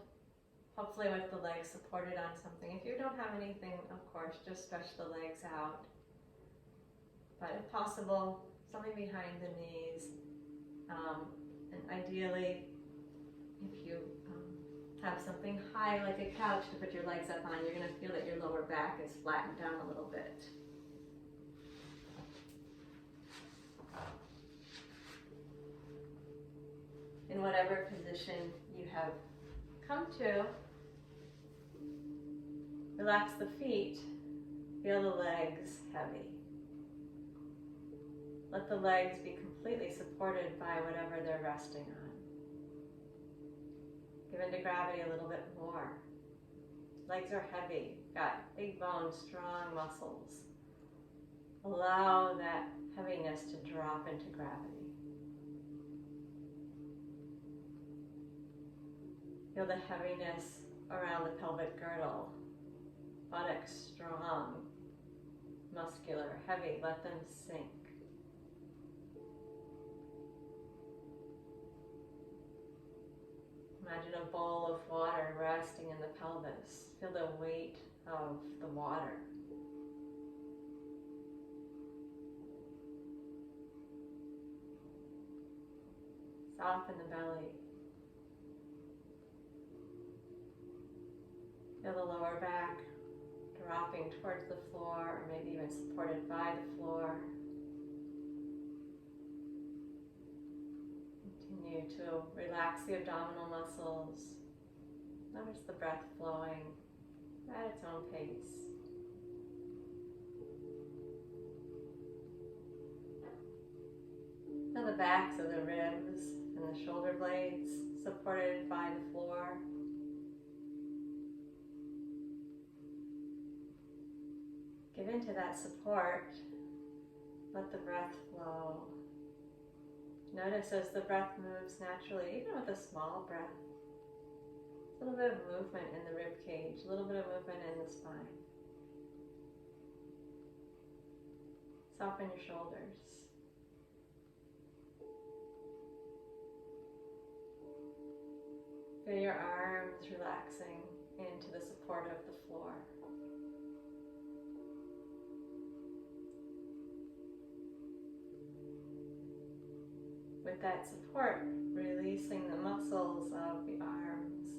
hopefully with the legs supported on something. If you don't have anything, of course, just stretch the legs out. But if possible, something behind the knees. And ideally, if you have something high like a couch to put your legs up on, you're going to feel that your lower back is flattened down a little bit. In whatever position you have come to, relax the feet, feel the legs heavy. Let the legs be completely supported by whatever they're resting on. Give into gravity a little bit more. Legs are heavy, got big bones, strong muscles. Allow that heaviness to drop into gravity. Feel the heaviness around the pelvic girdle. Buttocks strong, muscular, heavy. Let them sink. Imagine a bowl of water resting in the pelvis. Feel the weight of the water. Soften the belly. Feel the lower back dropping towards the floor, or maybe even supported by the floor. Continue to relax the abdominal muscles. Notice the breath flowing at its own pace. Feel the backs of the ribs and the shoulder blades supported by the floor. Give into that support. Let the breath flow. Notice as the breath moves naturally, even with a small breath, a little bit of movement in the rib cage, a little bit of movement in the spine. Soften your shoulders. Feel your arms relaxing into the support of the floor. With that support, releasing the muscles of the arms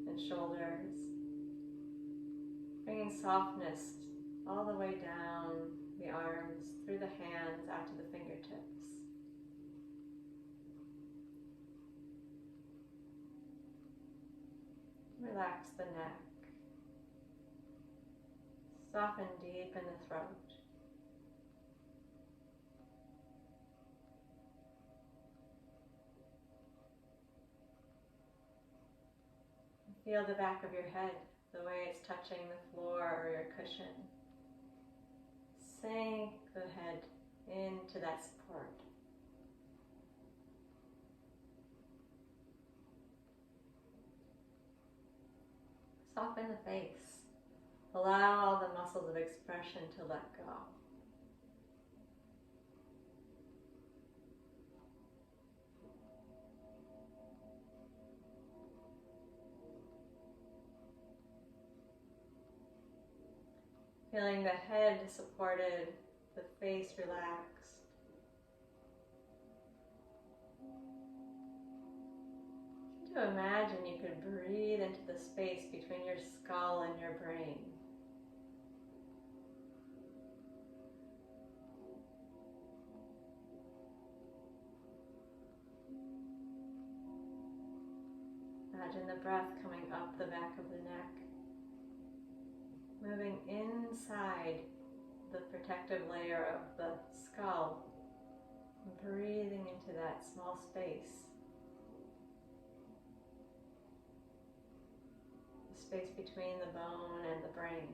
and shoulders, bringing softness all the way down the arms, through the hands, out to the fingertips. Relax the neck. Soften deep in the throat. Feel the back of your head, the way it's touching the floor or your cushion. Sink the head into that support. Soften the face. Allow all the muscles of expression to let go. Feeling the head supported, the face relaxed. To imagine you could breathe into the space between your skull and your brain. Imagine the breath coming up the back of the neck, moving inside the protective layer of the skull, breathing into that small space. The space between the bone and the brain.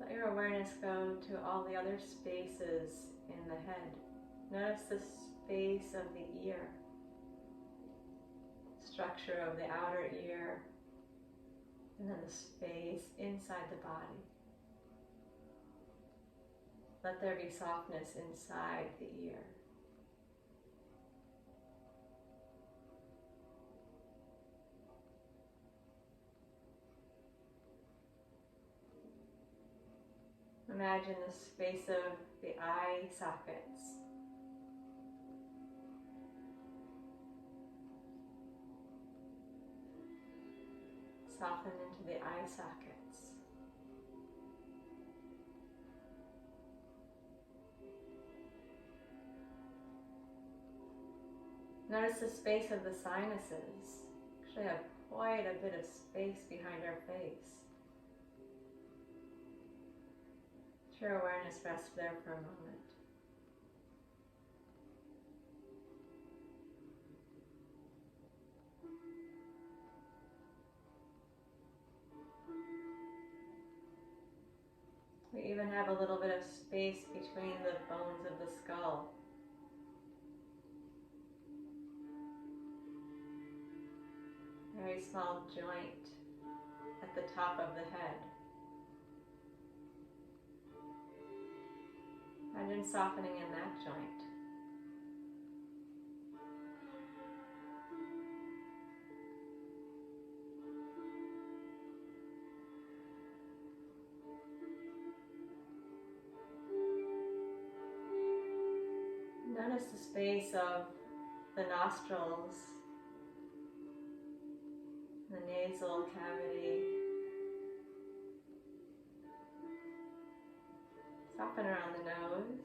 Let your awareness go to all the other spaces in the head. Notice the space of the ear, structure of the outer ear, and then the space inside the body. Let there be softness inside the ear. Imagine the space of the eye sockets. Soften into the eye sockets. Notice the space of the sinuses. Actually have quite a bit of space behind our face. Let your awareness rest there for a moment. We even have a little bit of space between the bones of the skull. Very small joint at the top of the head. Imagine softening in that joint. Notice the space of the nostrils, the nasal cavity. Soften around the nose.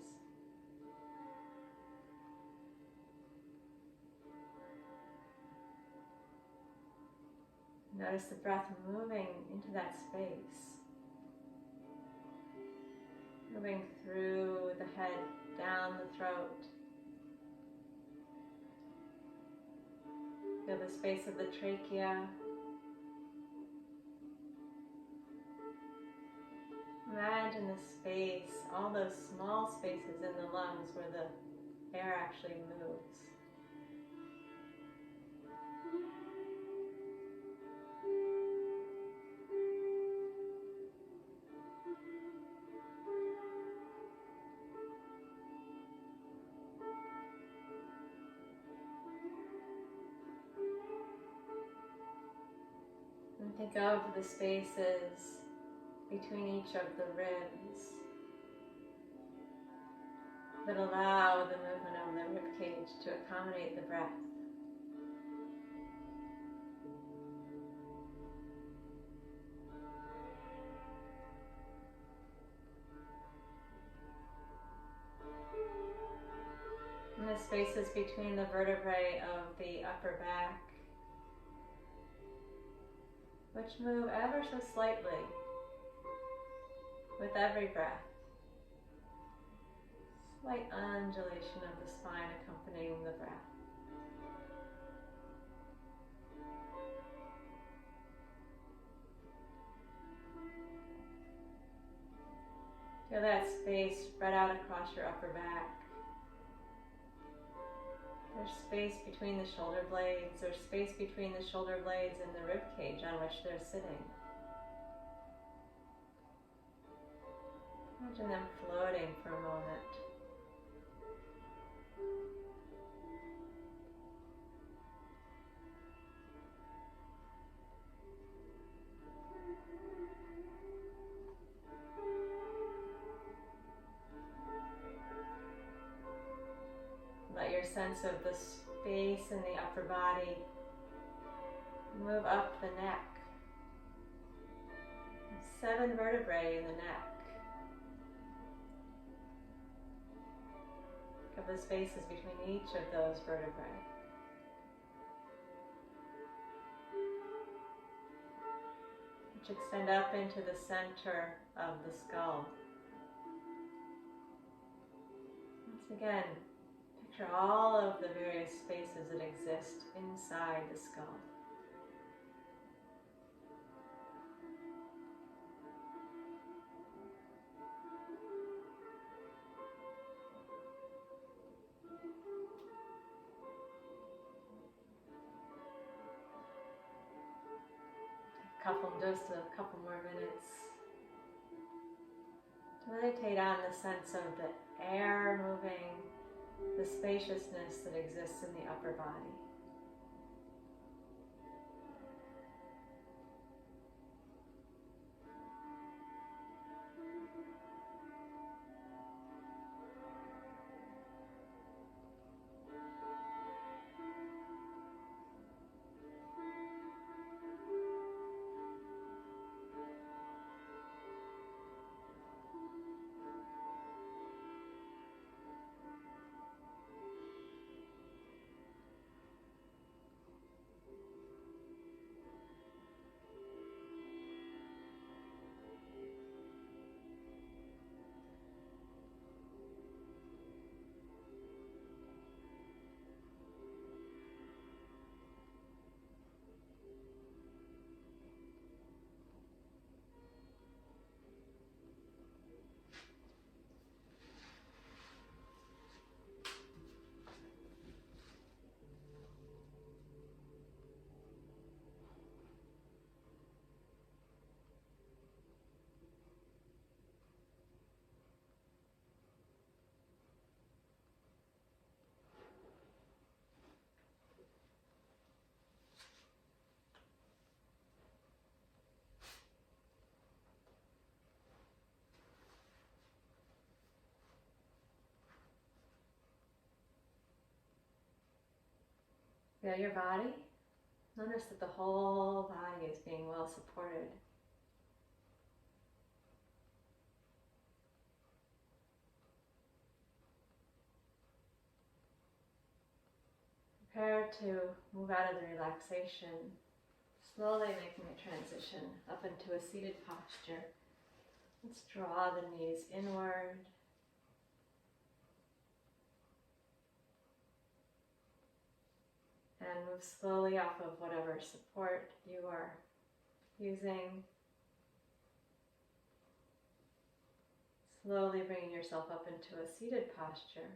Notice the breath moving into that space. Moving through the head, down the throat. Feel the space of the trachea. Imagine the space, all those small spaces in the lungs where the air actually moves. And think of the spaces between each of the ribs that allow the movement of the rib cage to accommodate the breath. And the spaces between the vertebrae of the upper back, which move ever so slightly with every breath. Slight undulation of the spine accompanying the breath. Feel that space spread out across your upper back. There's space between the shoulder blades, there's space between the shoulder blades and the rib cage on which they're sitting. Imagine them floating for a moment. Let your sense of the space in the upper body move up the neck. 7 vertebrae in the neck. Think of the spaces between each of those vertebrae. Which extend up into the center of the skull. Once again, picture all of the various spaces that exist inside the skull. Just a couple more minutes to meditate on the sense of the air moving, the spaciousness that exists in the upper body. Feel your body. Notice that the whole body is being well supported. Prepare to move out of the relaxation, slowly making a transition up into a seated posture. Let's draw the knees inward. And move slowly off of whatever support you are using. Slowly bringing yourself up into a seated posture.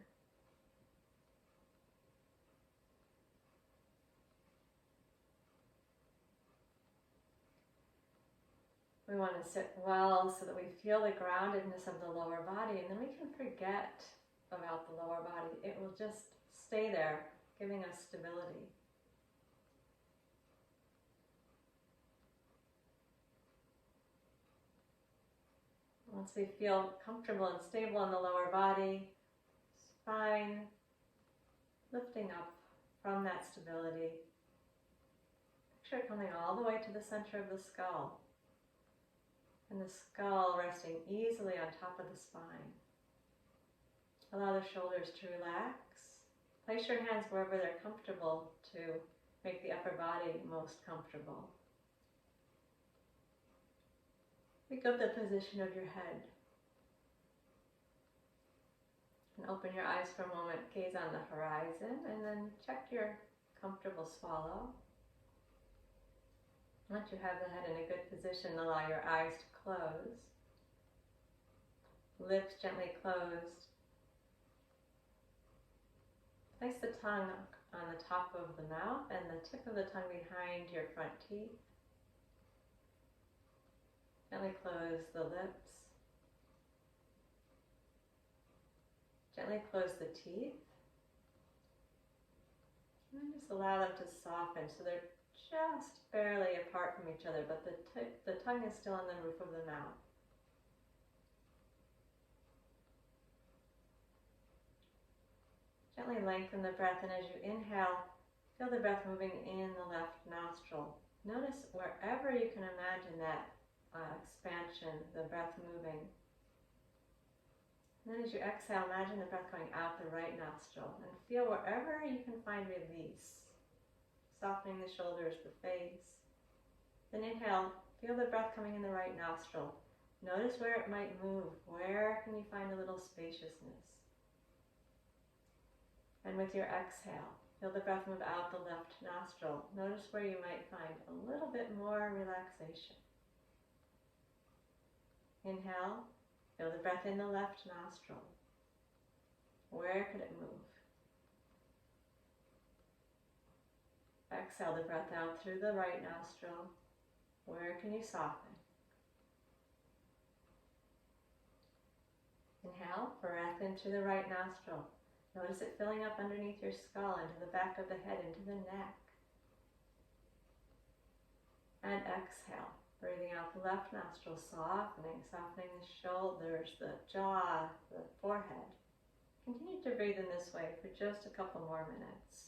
We want to sit well so that we feel the groundedness of the lower body, and then we can forget about the lower body. It will just stay there, giving us stability. Once we feel comfortable and stable in the lower body, spine lifting up from that stability. Picture it coming all the way to the center of the skull, and the skull resting easily on top of the spine. Allow the shoulders to relax. Place your hands wherever they're comfortable to make the upper body most comfortable. Pick up the position of your head. And open your eyes for a moment, gaze on the horizon, and then check your comfortable swallow. Once you have the head in a good position, allow your eyes to close. Lips gently closed. Place the tongue on the top of the mouth and the tip of the tongue behind your front teeth. Gently close the lips. Gently close the teeth. And then just allow them to soften so they're just barely apart from each other, but the tongue is still on the roof of the mouth. Gently lengthen the breath, and as you inhale, feel the breath moving in the left nostril. Notice wherever you can imagine that expansion, the breath moving. And then as you exhale, imagine the breath going out the right nostril, and feel wherever you can find release, softening the shoulders, the face. Then inhale, feel the breath coming in the right nostril. Notice where it might move. Where can you find a little spaciousness? And with your exhale, feel the breath move out the left nostril. Notice where you might find a little bit more relaxation. Inhale, feel the breath in the left nostril. Where could it move? Exhale the breath out through the right nostril. Where can you soften? Inhale, breath into the right nostril. Notice it filling up underneath your skull, into the back of the head, into the neck. And exhale, breathing out the left nostril, softening the shoulders, the jaw, the forehead. Continue to breathe in this way for just a couple more minutes.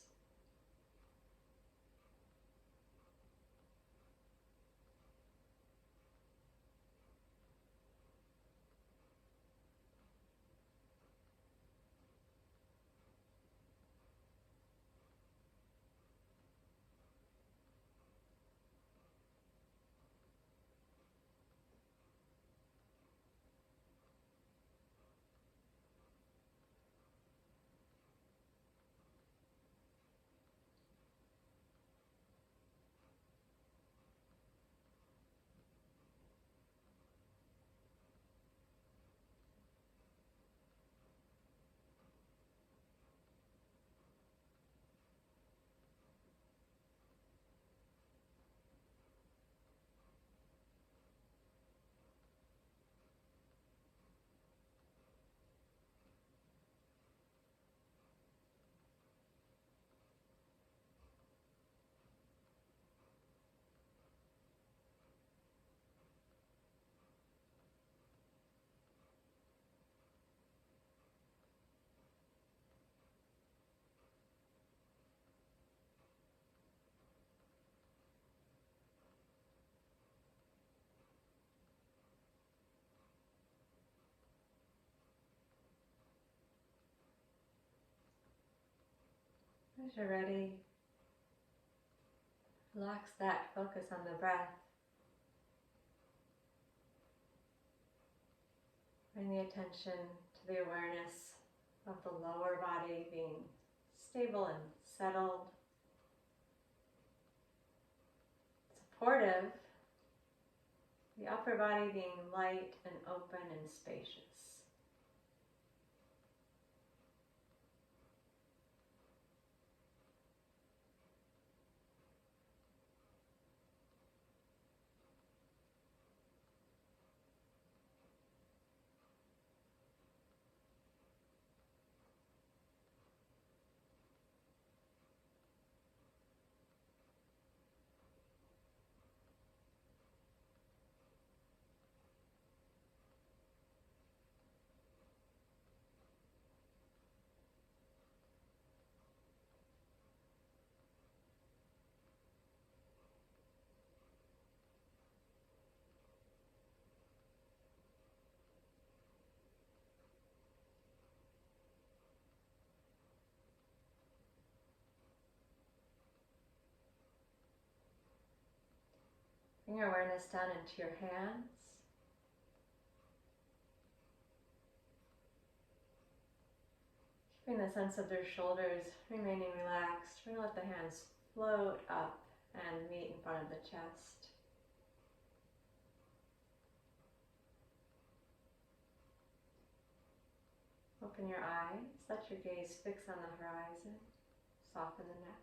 As you're ready, relax that, focus on the breath. Bring the attention to the awareness of the lower body being stable and settled, supportive, the upper body being light and open and spacious. Bring your awareness down into your hands. Keeping the sense of their shoulders remaining relaxed. We're going to let the hands float up and meet in front of the chest. Open your eyes, let your gaze fix on the horizon, soften the neck.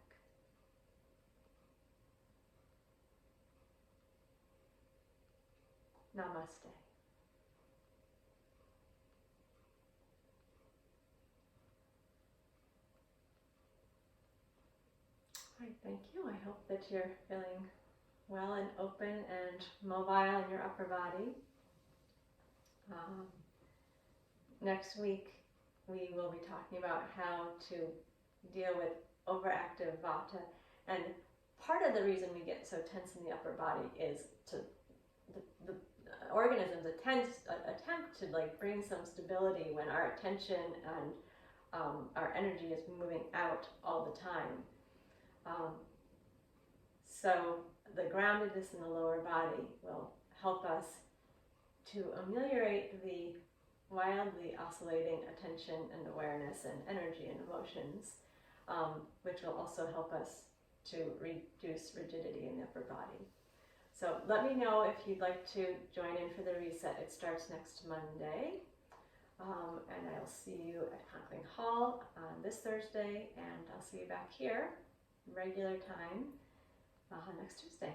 Namaste. All right, thank you. I hope that you're feeling well and open and mobile in your upper body. Next week, we will be talking about how to deal with overactive vata. And part of the reason we get so tense in the upper body is the organisms attempt to like bring some stability when our attention and our energy is moving out all the time. So the groundedness in the lower body will help us to ameliorate the wildly oscillating attention and awareness and energy and emotions, which will also help us to reduce rigidity in the upper body. So let me know if you'd like to join in for the reset. It starts next Monday, and I'll see you at Conkling Hall this Thursday, and I'll see you back here, regular time, next Tuesday.